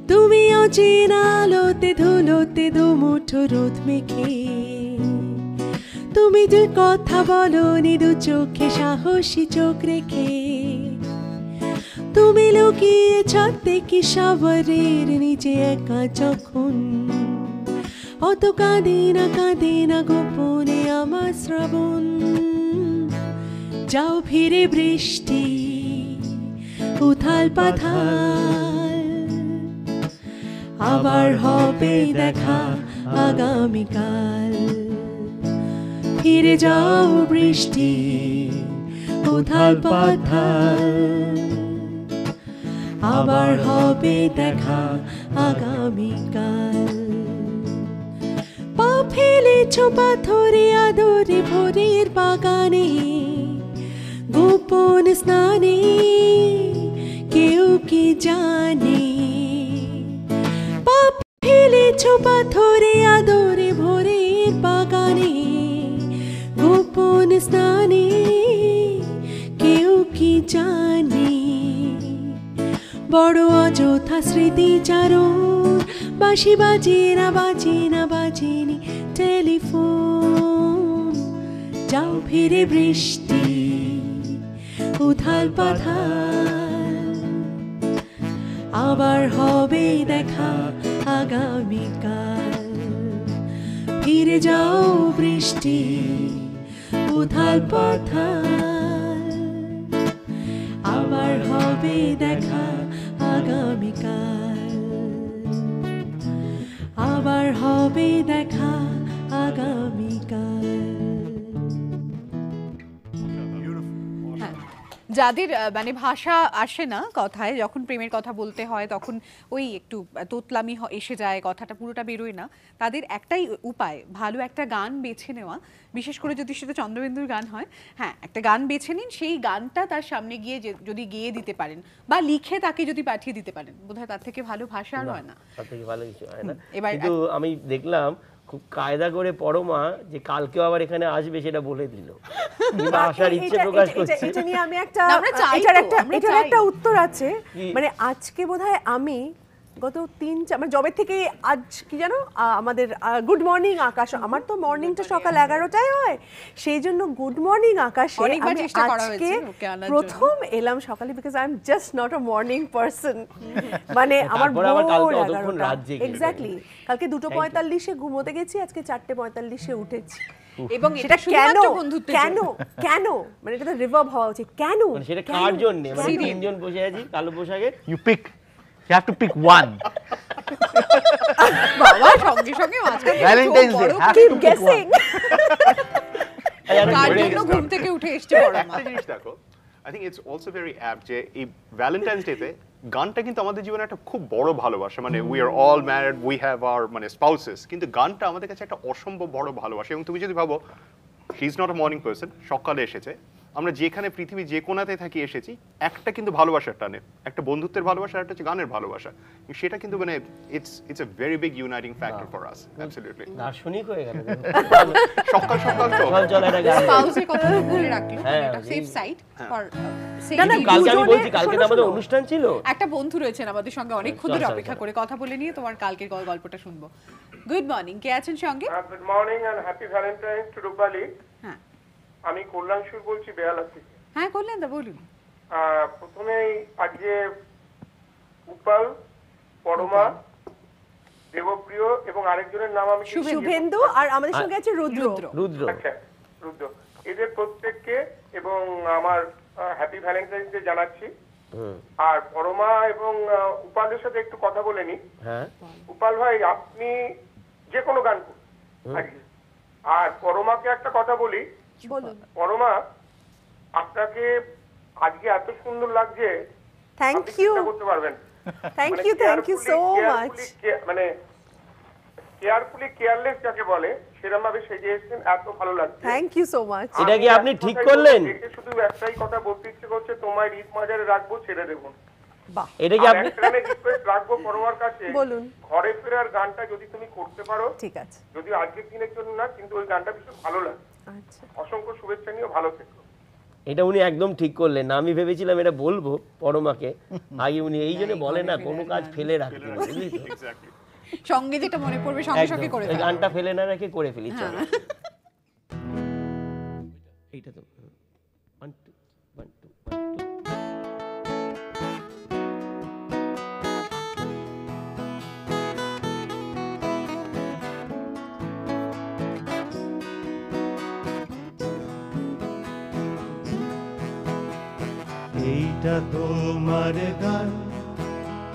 তুমি অচেনা আলোতে ধুলোতে দুমুঠো রোদ মেখে, তুমি যে কথা বলনি দু চোখে সাহসী চোখ রেখে। তুমি লুকিয়ে ছাতে কি শাওয়ারের নিচে একা যখন, অত কাঁদে না গোপনে আমার শ্রাবণ। যাও ফিরে বৃষ্টি উথাল পাথাল আবার হবে দেখা আগামীকাল ফিরে যাও বৃষ্টি উথাল পাথাল আবার হবে দেখা আগামীকাল পা ফেলেছ পাথরে আদরে ভোরের বাগানে গোপন স্নানে কেউ কি জানে পা ফেলেছ পাথরে আদরে ভোরের বাগানে গোপন স্নানে কেউ কি জানে বড় অযথা স্মৃতিচারণ বাঁশি বাজে না বাজে না বাজেনি টেলিফোন যাও ফিরে বৃষ্টি উথাল পাথাল আবার হবে দেখা আগামীকাল ফিরে যাও বৃষ্টি উথাল পাথাল আবার হবে দেখা আগামীকাল আবার হবে দেখা আগামীকাল যাদের মানে ভাষা আসে না কথায়, যখন প্রেমের কথা বলতে হয় তখন ওই একটু তোতলামি এসে যায়, কথাটা পুরোটা বেরোয় না, তাদের একটাই উপায় ভালো একটা গান বেছে নেওয়া, বিশেষ করে যদি সেটা চন্দ্রবিন্দুর গান হয়। হ্যাঁ, একটা গান বেছে নিন, সেই গানটা তার সামনে গিয়ে যদি গেয়ে দিতে পারেন বা লিখে তাকে যদি পাঠিয়ে দিতে পারেন, বোধহয় তার থেকে ভালো ভাষা আর হয় না, তার থেকে ভালো কিছু হয় না। এবার কিন্তু আমি দেখলাম খুব কায়দা করে পরমা যে কালকেও আবার এখানে আসবে সেটা বলে দিল, আসার ইচ্ছে প্রকাশ করছে। এটা নিয়ে আমি এটার একটা উত্তর আছে, মানে আজকে বোধহয় আমি গত 3-4 মানে জবে থেকে আজ কি জানো আমাদের গুড মর্নিং আকাশ, আমার তো মর্নিংটা সকাল 11টায় হয়, সেই জন্য গুড মর্নিং আকাশে আমি আজকে প্রথম এলাম সকালে, because I am just not a morning person, মানে আমার এক্স্যাক্টলি কালকে 2:45-এ ঘুমোতে গেছি, আজকে 4:45-এ উঠেছি। এবং সেটা কেন কেন কেন মানে এটা তো রিভার্ব হওয়া উচিত, কেন সেটা কার জন্য, মানে তিনজন বসে আছি কালো পোশাকে, you pick, you have to pick one. বাবা সঙ্গে সঙ্গে ভ্যালেন্টাইন্স ডে, keep guessing। কার জন্য ঘুম থেকে উঠে এসেছে বড় মা। একটা জিনিস দেখো, I think it's also very apt যে এই ভ্যালেন্টাইন্স ডেতে গানটা কিন্তু আমাদের জীবনে একটা খুব বড় ভালোবাসা, মানে we are all married, we have our মানে স্পাউসেস, কিন্তু গানটা আমাদের কাছে একটা অসম্ভব বড় ভালোবাসা। এবং তুমি যদি ভাবো he is not a morning person, সকালে এসেছে, আমরা যেখানে পৃথিবী যে কোনাতে থাকি এসেছি, একটা কিন্তু ভালোবাসার টানে, একটা বন্ধুত্বের ভালোবাসা, একটা হচ্ছে গানের ভালোবাসা, সেটা কিন্তু মানে it's a very big uniting factor for us. Absolutely দার্শনিক হয়ে গেল সকাল সকাল তো চল একটা গান পাউজের কথা বলে রাখলো, এটা সেফ সাইড ফর কালকে আমি বলছি কালকে আমাদের অনুষ্ঠান ছিল, একটা বন্ধু রয়েছেন আমাদের সঙ্গে অনেকক্ষণ ধরে অপেক্ষা করে, কথা বলে নিয়ে তোমার কালকের গল্পটা শুনবো। গুড মর্নিং, কে আছেন সঙ্গে? Good morning and happy valentine's to Rupali. হ্যাঁ, আমি কল্যাণশুর বলছি বেহালা থেকে। হ্যাঁ কল্যাণ দা বলুন। প্রথমেই আজকে উপাল, পরমা, দেবপ্রিয় এবং আরেকজনের নাম আমি শুভেন্দু, আর আমাদের সঙ্গে আছে রুদ্র। আচ্ছা, রুদ্র, এদের প্রত্যেককে এবং আমার হ্যাপি ভ্যালেন্টাইন্স ডে জানাচ্ছি। আর পরমা এবং উপালের সাথে একটু কথা বলে নি। উপাল ভাই, আপনি যে কোনো গান আজকে, আর পরমাকে একটা কথা বলি, পরমা আপনাকে আজকে এত সুন্দর লাগছে, থ্যাংক ইউ করতে পারবেন, থ্যাংক ইউ সো মাচ, মানে কেয়ারফুলি কেয়ারলেস যাকে বলে সেরকম ভাবে সেজে এসেছেন, এত ভালো লাগছে, থ্যাংক ইউ সো মাচ। এটা কি আপনি ঠিক করলেন? শুধু একটাই কথা বলতে ইচ্ছে করছে, তোমায় ঈদ মাজারে রাখবো, ছেড়ে দেবো। বাহ, এটা কি আপনি রিকোয়েস্ট রাখবো পরমার কাছে, বলুন। ঘরে ফেরার গানটা যদি তুমি করতে পারো, ঠিক আছে, যদি আজকের দিনের জন্য না, কিন্তু ওই গানটা ভীষণ ভালো লাগে। আচ্ছা, অসংখ্য শুভেচ্ছা নিও, ভালো থেকো। এটা উনি একদম ঠিক করলেন না, আমি ভেবেছিলাম এটা বলবো পরমাকে, আগে উনি এই জন্য বলে না কোনো কাজ ফেলে রাখতে, বুঝলি তো, সঙ্গে যেটা মনে পড়বে সঙ্গে সঙ্গে করে ফেলো, গানটা ফেলে না রেখে করে ফেলি। চলো এইটা তো 1 2 1 2 1 2 এ এইটা তোমার গান,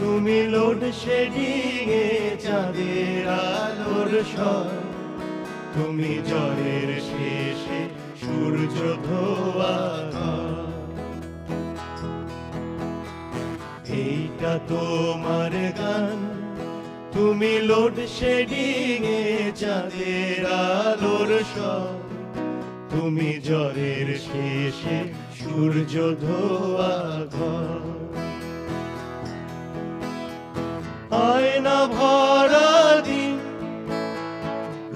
তুমি লোডশেডিং এ চাঁদের আলোর স্বর, তুমি জ্বরের শেষে সূর্য ধোয়া ঘর। এইটা তোমার গান, তুমি লোডশেডিং এ চাঁদের আলোর স্বর, তুমি জ্বরের শেষে সূর্য ধোয়া ঘর। আয়না ভরা দিন,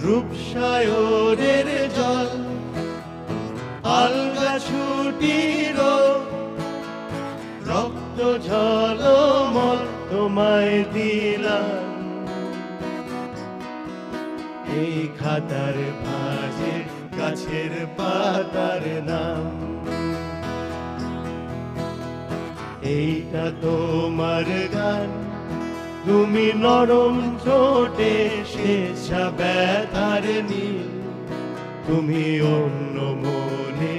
রূপসায়রের জল, আলগা ছুটির রক্ত ঝলমল তোমায় দিলাম। এই খাতার ভাঁজে গাছের পাতার নাম। এইটা তোমার গান, তুমি নরম ঠোঁটে শেষা ব্যথার নীল, তুমি অন্য মনে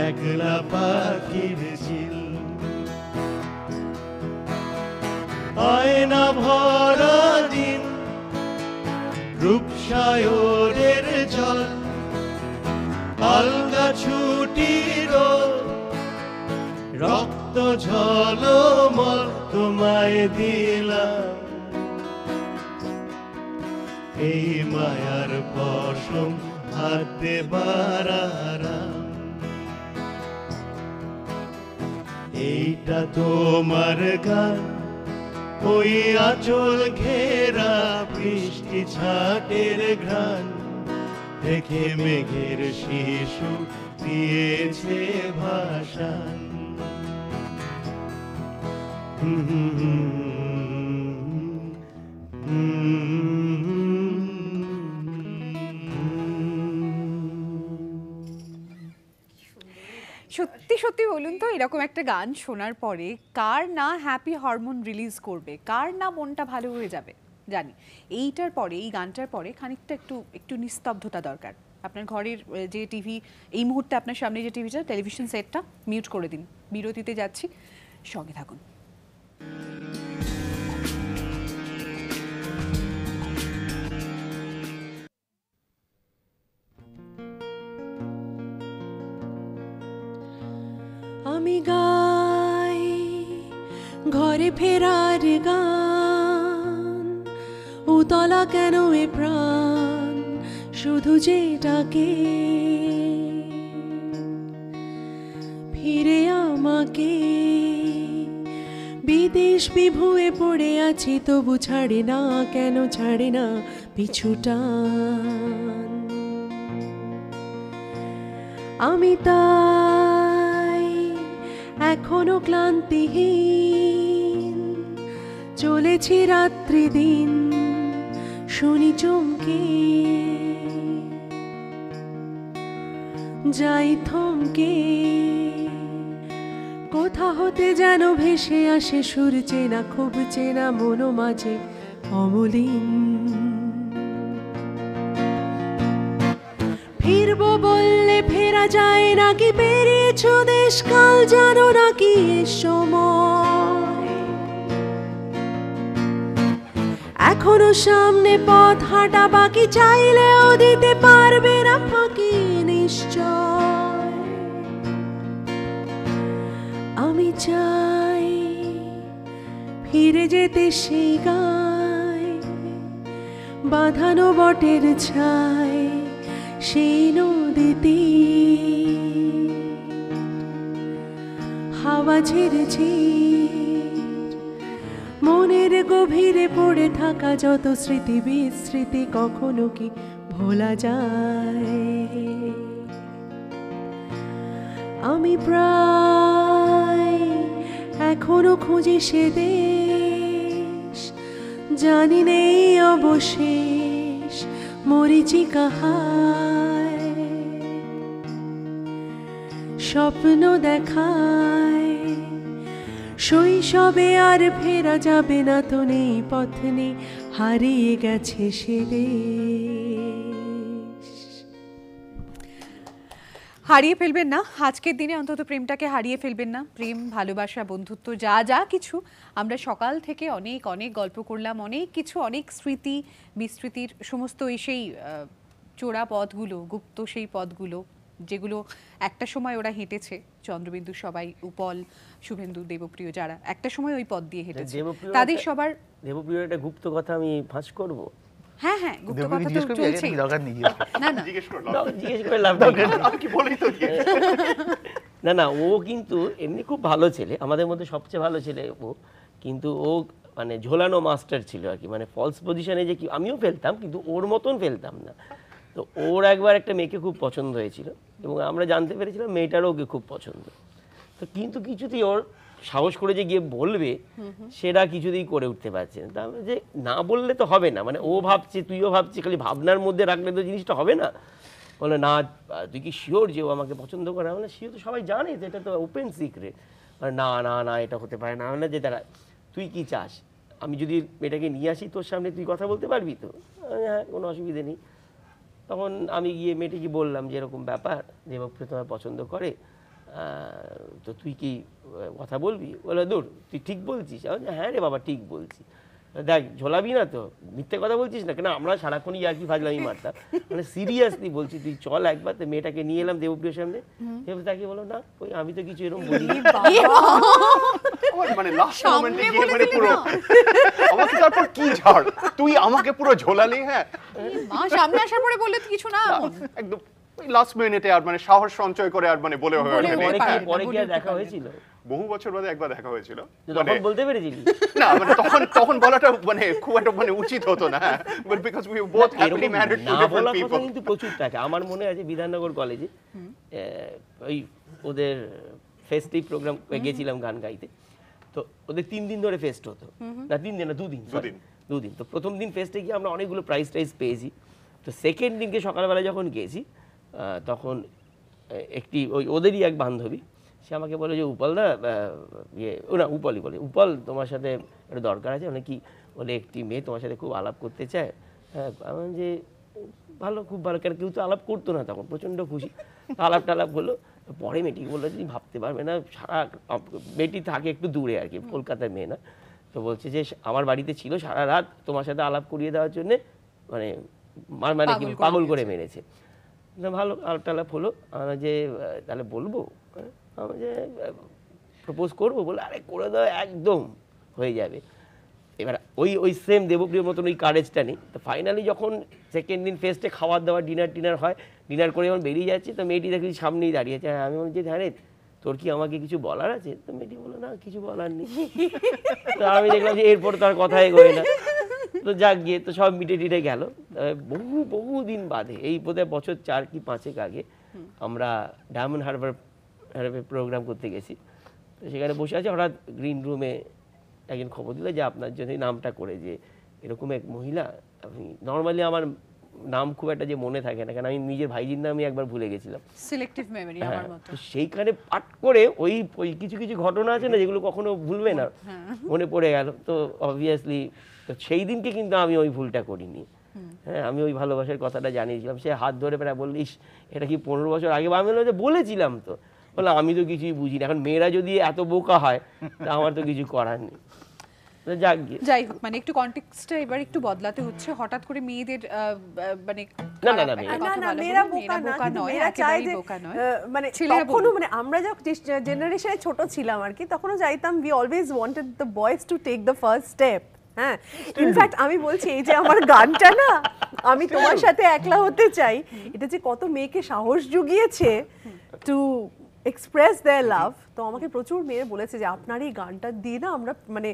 একলা পাখির ঝিল। আয়না ভরা দিন, রূপসায়রের জল, আলগা ছুটির রক্ত ঝলমল তোমায় দিলাম। এই মায়ার পশম হাত দেবার আরাম। এইটা তোমার গান, ওই আঁচল ঘেরা বৃষ্টি ছাটের ঘ্রাণ, দেখে মেঘের শিশু দিয়েছে ভাষণ। সত্যি সত্যি বলুন তো, এরকম একটা গান শোনার পরে কার না হ্যাপি হরমোন রিলিজ করবে, কার না মনটা ভালো হয়ে যাবে জানি। এইটার পরে, এই গানটার পরে খানিকটা একটু নিস্তব্ধতা দরকার। আপনার ঘরের যে টিভি, এই মুহূর্তে আপনার সামনে যে টিভিটা, টেলিভিশন সেটটা মিউট করে দিন। বিরতিতে যাচ্ছি, সঙ্গে থাকুন। আমি গাই ঘরে ফেরার গান, উতলা কেন এ প্রাণ শুধু যেটাকে ফিরে আমাকে। বিদেশ বিভুয়ে পড়ে আছি তবু ছাড়ে না, কেন ছাড়ে না পিছুটান। আমি তাই এখনো ক্লান্তিহীন চলেছি রাত্রি দিন, শুনি চমকে যাই থমকে। কোথা হতে যেন ভেসে আসে সুর চেনা, খুব চেনা মনো মাঝে অমলিন। ফিরবো বললে ফেরা যায় নাকি, পেরিয়েছ দেশ কাল জানো নাকি এ সময়। এখনো সামনে পথ হাঁটা বাকি, চাইলেও দিতে পারবে না ফাঁকি নিশ্চয়। আমি চাই ফিরে যেতে সেই গায়, বাঁধানো বটের ছায় সেই নদীতে। হাওয়া ঝেড়েছে মনের গভীরে পড়ে থাকা যত স্মৃতি বিস্মৃতি, কখনো কি ভোলা যায়। আমি প্রায় এখনো খুঁজি সে দেশ, জানি নেই অবশেষ মরীচিকা হায়। স্বপ্ন দেখায় শৈশবে আর ফেরা যাবে না, তো নেই পথ নেই, হারিয়ে গেছে সে দেশ। হারিয়ে ফেলবেন না, আজকের দিনে অন্তত প্রেমটাকে হারিয়ে ফেলবেন না। প্রেম, ভালোবাসা, বন্ধুত্ব যা যা কিছু আমরা সকাল থেকে অনেক অনেক গল্প করলাম, অনেক কিছু, অনেক স্মৃতি বিস্মৃতির সমস্ত সেই চোরা পথগুলো, গুপ্ত সেই পথগুলো যেগুলো একটা সময় ওরা হেঁটেছে, চন্দ্রবিন্দু সবাই, উপল, শুভেন্দু, দেবপ্রিয়, যারা একটা সময় ওই পথ দিয়ে হেঁটেছে, তাদের সবার। দেবপ্রিয় একটা গুপ্ত কথা আমি ফাঁস করব। হ্যাঁ হ্যাঁ, গুপ্ত কথা তো চলছে। না না, জিজ্ঞেস করে লাভ নেই, আমি কি বলি তো। না না, ও কিন্তু এমনি খুব ভালো ছেলে, আমাদের মধ্যে সবচেয়ে ভালো ছেলে ও, কিন্তু ও মানে ঝোলানো মাস্টার ছিল আর কি, মানে ফলস পজিশনে যে কি আমিও ফেলতাম কিন্তু ওর মতন ফেলতাম না। তো ওর একবার একটা মেয়েকে খুব পছন্দ হয়েছিল এবং আমরা জানতে পেরেছিলাম মেয়েটারও ওকে খুব পছন্দ। তো কিন্তু কিছুতেই ওর সাহস করে যে গিয়ে বলবে সেটা কিছুতেই করে উঠতে পারছে না। তাহলে যে না বললে তো হবে না, মানে ও ভাবছে তুইও ভাবছি, খালি ভাবনার মধ্যে রাখলে তো জিনিসটা হবে না। বলে না তুই কি শিওর যে ও আমাকে পছন্দ করে? মানে শিওর তো সবাই জানে যে এটা তো ওপেন সিক্রেট। না না না, এটা হতে পারে না। মানে যে দাঁড়া, তুই কি চাস, আমি যদি মেয়েটাকে নিয়ে আসি তোর সামনে, তুই কথা বলতে পারবি তো? হ্যাঁ, কোনো অসুবিধে নেই। তখন আমি গিয়ে মেয়েটিকে বললাম যে এরকম ব্যাপার, দেবপ্রিয় তোমার পছন্দ করে, তো তুই কি কথা বলবি? বলে দূর, তুই ঠিক বলছিস? হ্যাঁ রে বাবা, ঠিক বলছি। দেখ, ঝোলাবি না তো, মিথ্যে কথা বলছিস না কেন? আমরা সারাক্ষণই আর কি ফাজলামি মারতাম, মানে সিরিয়াসলি বলছি, তুই চল একবার। তো মেয়েটাকে নিয়ে এলাম দেবপ্রিয়র সামনে, তাকে বলো না ওই আমি তো কিছু এরকম বলি। মানে লাস্ট মোমেন্টে গিয়ে মানে পুরো আমাকে তারপর কি ঝাড়, তুই আমাকে পুরো ঝোলালি। হ্যাঁ, মা সামনে আসার পরে বললে কিছু না, একদম ওই লাস্ট মিনিটে আর মানে সাহস সঞ্চয় করে আর মানে বলে পরে কি দেখা হয়েছিল? বহু বছর বাদে একবার দেখা হয়েছিল। তখন বলতে পেরেছিলি? না মানে তখন বলাটা মানে খুব একটা মানে উচিত হতো না, but because we both happily married to different people. কিন্তু প্রচুর থাকে। আমার মনে আছে বিধাননগর কলেজে ওই ওদের ফেস্টিভ প্রোগ্রাম গেছিলাম গান গাইতে। তো ওদের 3 দিন ধরে ফেস্ট হতো, না 3 দিন না 2 দিন। তো প্রথম দিন ফেস্টে গিয়ে আমরা অনেকগুলো প্রাইজ পেয়েছি। তো সেকেন্ড দিনকে সকালবেলা যখন গেছি, তখন একটি ওই ওদেরই এক বান্ধবী, সে আমাকে বলে যে উপলদা, না উপলই বলে, উপল তোমার সাথে একটা দরকার আছে। মানে কি বলে, একটি মেয়ে তোমার সাথে খুব আলাপ করতে চায়। হ্যাঁ, আমার যে ভালো, খুব ভালো, কেন কেউ তো আলাপ করতো না তখন, প্রচণ্ড খুশি। আলাপ টালাপ হলো। পরে মেয়েটিকে বললো তুমি ভাবতে পারবে না, সারা মেয়েটি থাকে একটু দূরে আর কি, কলকাতার মেয়ে না। তো বলছে যে আমার বাড়িতে ছিল সারা রাত তোমার সাথে আলাপ করিয়ে দেওয়ার জন্যে, মানে মানে কি পাগল করে মেরেছে। ভালো আলাপ টালাপ হলো, আমরা যে তাহলে বলবো, আমরা যে প্রপোজ করবো, বলে আরে করে দাও, একদম হয়ে যাবে। এবার ওই সেম দেবপ্রিয়র মতন ওই কারেজটা নেই। তো ফাইনালি যখন সেকেন্ড দিন ফেস্টে খাওয়ার দাওয়ার ডিনার হয়, ডিনার করে যখন বেরিয়ে যাচ্ছি, তো মেয়েটি দেখি সামনেই দাঁড়িয়েছে। আমি বলছি হ্যাঁ রে, তোর কি আমাকে কিছু বলার আছে? তো মেয়েটি বললো না, কিছু বলার নেই। তো আমি দেখলাম যে এরপর তার কথা এগোয় না। তো যাক গিয়ে তো সব মিটে টিটে গেল। বহু দিন বাদে, এই বোধহয় বছর 4 কি 5 আগে, আমরা ডায়মন্ড হারবার প্রোগ্রাম করতে গেছি। তো সেখানে বসে আছে, হঠাৎ গ্রিন রুমে একজন খবর দিল যে আপনার জন্য নামটা করে, যে এরকম এক মহিলা। আমি নর্মালি আমার নাম খুব একটা যে মনে থাকে না, কারণ আমি নিজের ভাইজির নামই একবার ভুলে গেছিলাম, সিলেক্টিভ মেমরি আমার মতো। সেইখানে পাঠ করে ওই কিছু ঘটনা আছে না যেগুলো কখনো ভুলবে না, মনে পড়ে গেল। তো অবভিয়াসলি সেই দিনকে কিন্তু আমি ওই ভুলটা করিনি। হ্যাঁ, আমি ওই ভালোবাসার কথাটা জানিয়েছিলাম। সে হাত ধরে প্রায় বললিস এটা কি 15 বছর আগে? আমি বলেছিলাম তো, বলে আমি তো কিছুই বুঝি না। এখন মেয়েরা যদি এত বোকা হয়, তা আমার তো কিছু করার নেই। যাই হোক, মানে একটু কনটেক্সটটা এবার একটু বদলাতে হচ্ছে। হঠাৎ করে মেয়েদের মানে মেয়েরা বোকা নয়, একেবারেই বোকা নয়। মানে তখনও মানে আমরা যখন জেনারেশনে ছোট ছিলাম আর কি, তখনও চাইতাম, we always wanted the boys to take the first step. হ্যাঁ, ইনফ্যাক্ট আমি বলছি, এই যে আমার গানটা না, আমি তোমার সাথে একলা হতে চাই, এটা যে কত মেয়েকে সাহস জুগিয়েছে টু এক্সপ্রেস দেয়ার লাভ। তো আমাকে প্রচুর মেয়ে বলেছে যে আপনার এই গানটা দিয়ে না আমরা মানে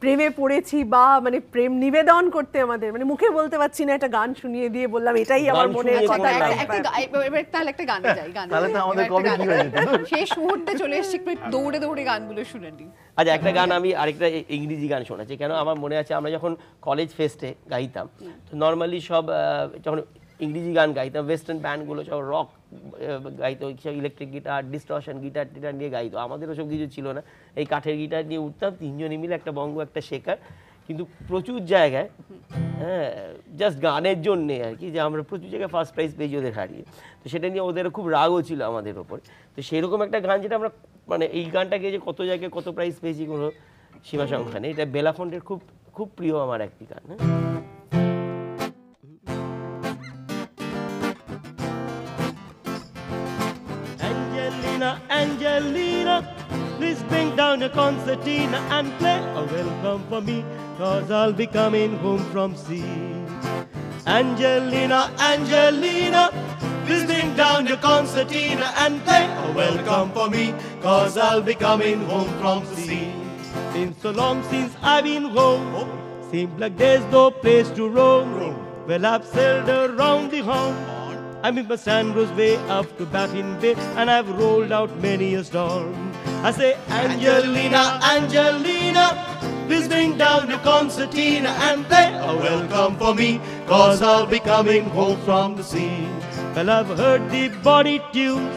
প্রেমে পড়েছি, বা মানে প্রেম নিবেদন করতে আমাদের মানে মুখে বলতে পারছি না, একটা গান শুনিয়ে দিয়ে বললাম এটাই আমার মনের কথা। তাহলে একটা গানে যাই, শেষ মুহূর্তে চলে এসেছি, দৌড়ে দৌড়ে গানগুলো শুনে নিই। আচ্ছা, একটা গান আমি আরেকটা ইংরেজি গান শোনাচ্ছি। কেন আমার মনে আছে, আমরা যখন কলেজ ফেস্টে গাইতাম, তো নর্মালি সব যখন ইংরেজি গান গাইতাম, ওয়েস্টার্ন ব্যান্ডগুলো সব রক গাইতো, সব ইলেকট্রিক গিটার, ডিস্টরশন গিটার টিটার নিয়ে গাইতো। আমাদের ওসব কিছু ছিল না, এই কাঠের গিটার নিয়ে উঠতাম, 3 জনে মিলে, একটা বঙ্গ একটা শেখার। কিন্তু প্রচুর জায়গায় হ্যাঁ জাস্ট গানের জন্যে আর কি, যে আমরা প্রচুর জায়গায় ফার্স্ট প্রাইজ পেয়েছি ওদের হারিয়ে, তো সেটা নিয়ে ওদের খুব রাগও ছিল আমাদের ওপর। তো সেরকম একটা গান যেটা আমরা মানে এই গানটাকে যে কত জায়গায় কত প্রাইজ পেয়েছি কোনো সীমা সংখ্যা নেই, এটা বেলাফন্টের খুব খুব প্রিয় আমার একটি গান। Angelina, Angelina, please bring down your concertina and play a welcome for me, 'cause I'll be coming home from sea. Angelina, Angelina, please bring down your concertina and play a welcome for me, 'cause I'll be coming home from sea. Been so long since I've been home, seems like there's no place to roam. Well, I've sailed around the home, I'm in my Sandros way up to Baffin Bay, and I've rolled out many a storm. I say, Angelina, Angelina, please bring down your concertina and play a welcome for me, 'cause I'll be coming home from the sea. Well, I've heard the body tunes,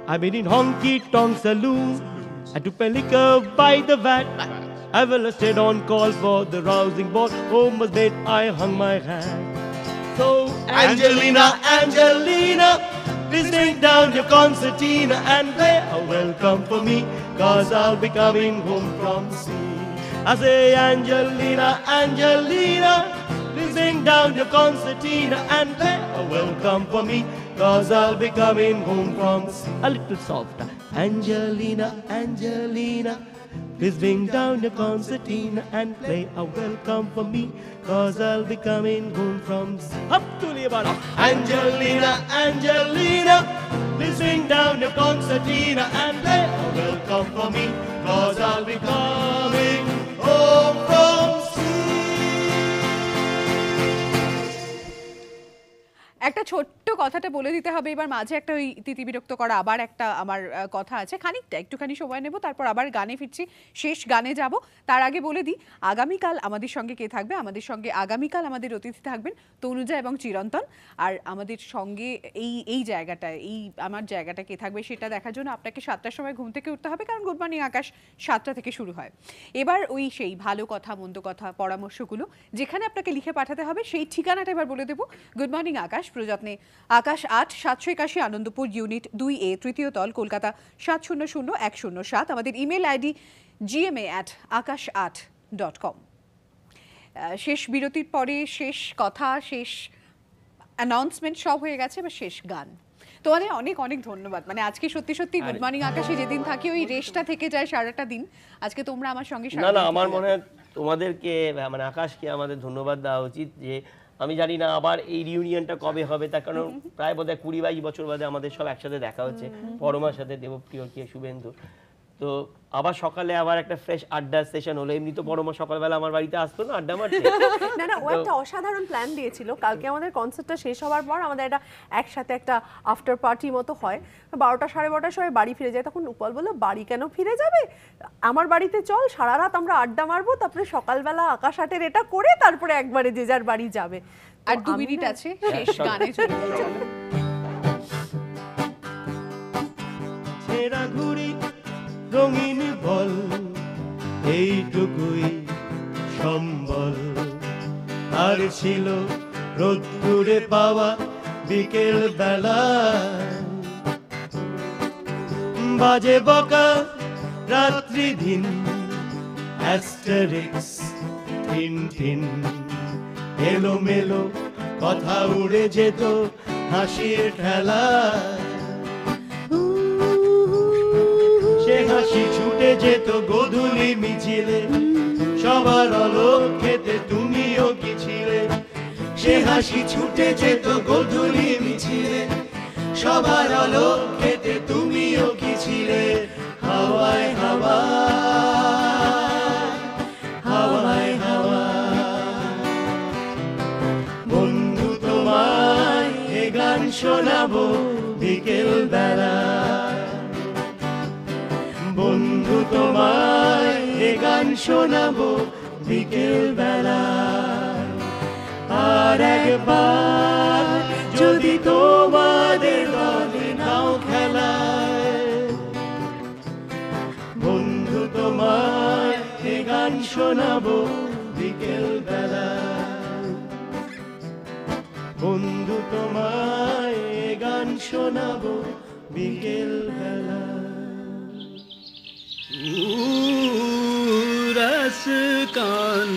I've been in honky-tonk saloons, I took my liquor by the vat, I will have stayed on call for the rousing ball, home was late, I hung my hat. So, Angelina, Angelina, please bring down your concertina and play a welcome for me, 'cause I'll be coming home from the sea. I say, Angelina, Angelina, please bring down your concertina and play a welcome for me, 'cause I'll be coming home from the sea. A little softer. Angelina, Angelina, please bring down your concertina and play a welcome for me, 'cause I'll be coming home from the sea. Up to the bottom. Angelina, Angelina, please bring down your concertina and play a welcome for me, 'cause I'll be coming home from sea. একটা ছোট্ট কথাটা বলে দিতে হবে এবার মাঝে, একটা ওই তিতিবিরক্ত করা আবার একটা আমার কথা আছে, খানিকটা একটুখানি সময় নেব, তারপর আবার গানে ফিরছি, শেষ গানে যাব। তার আগে বলে দিই আগামীকাল আমাদের সঙ্গে কে থাকবে। আমাদের সঙ্গে আগামীকাল আমাদের অতিথি থাকবেন তনুজা এবং চিরন্তন। আর আমাদের সঙ্গে এই জায়গাটায় আমার জায়গাটা কে থাকবে সেটা দেখার জন্য আপনাকে 7টার সময় ঘুম থেকে উঠতে হবে, কারণ গুড মর্নিং আকাশ 7টা থেকে শুরু হয়। এবার ওই সেই ভালো কথা মন্দ কথা পরামর্শগুলো যেখানে আপনাকে লিখে পাঠাতে হবে সেই ঠিকানাটা এবার বলে দেবো। গুড মর্নিং আকাশ, প্রযত্নে আকাশ 8, 781 আনন্দপুর, ইউনিট 2A, তৃতীয় তল, কলকাতা 700107। আমাদের ইমেল আইডি gma@akash8.com। শেষ বিরতির পরে শেষ কথা, শেষ অ্যানাউন্সমেন্ট সব হয়ে গেছে, এবার শেষ গান। তোমাদের অনেক অনেক ধন্যবাদ। মানে আজকে সত্যি সত্যি গুড মর্নিং আকাশে যেদিন থাকি ওই রেশটা থেকে যায় সারাটা দিন, আজকে তোমরা আমার সঙ্গে না আমার মনে হয় তোমাদেরকে মানে আকাশকে আমাদের ধন্যবাদ দেওয়া উচিত, যে আমি জানি না আবার এই রিউনিয়নটা কবে হবে, তার কারণ প্রায় বোধহয় 20-22 বছর বাদে আমাদের সব একসাথে দেখা হচ্ছে, পরমার সাথে, দেবপ্রিয় কে, শুভেন্দু। তো আবার সকালে আবার একটা ফ্রেশ আড্ডার সেশন হলো। এমনি তো পরমা সকালবেলা আমার বাড়িতে আসতো না আড্ডা মারতে। না ও একটা অসাধারণ প্ল্যান দিয়েছিল। কালকে আমাদের কনসার্টটা শেষ হওয়ার পর আমাদের একটা একসাথে একটা আফটার পার্টি মতো হয়, 12টা 12:30 সময় বাড়ি ফিরে যায়। তখন উপাল বলল বাড়ি কেন ফিরে যাবে, আমার বাড়িতে চল, সারা রাত আমরা আড্ডা মারবো, তারপরে সকালবেলা আকাশ আটের এটা করে তারপরে একবারে যে যার বাড়ি যাবে। আর 2 মিনিট আছে শেষ গানে চলে চলো। ছেঁড়া ঘুড়ি রঙিন বল, এইটুকুই সম্বল, আর ছিল রোদ্দুরে পাওয়া বিকেল বেলা, বাজে বকা রাত্রি দিন, অ্যাস্টারিক্স টিনটিন, এলোমেলো কথা উড়ে যেত হাসির ঠেলা, সে হাসি ছুটে যেত গোধূলি মিছিলে, সবার আলোক খেতে তুমিও কি ছিলে, সে হাসি ছুটে যেত গোধূলি মিছিলে, সবার আলোক খেতে তুমিও কি ছিলে, হাওয়ায় হাওয়ায় হাওয়ায় হাওয়ায়, বন্ধু তোমায় এ গান শোনাবো বিকেল বেলা, বন্ধু তোমায় এ গান শোনাবো বিকেল বেলা, আর একবার যদি তোমাদের দলে নাও খেলায়, বন্ধু তোমায় এ গান শোনাবো বিকেল বেলা। বন্ধু তোমায় গান শোনাবো বিকেল বেলা। रस कान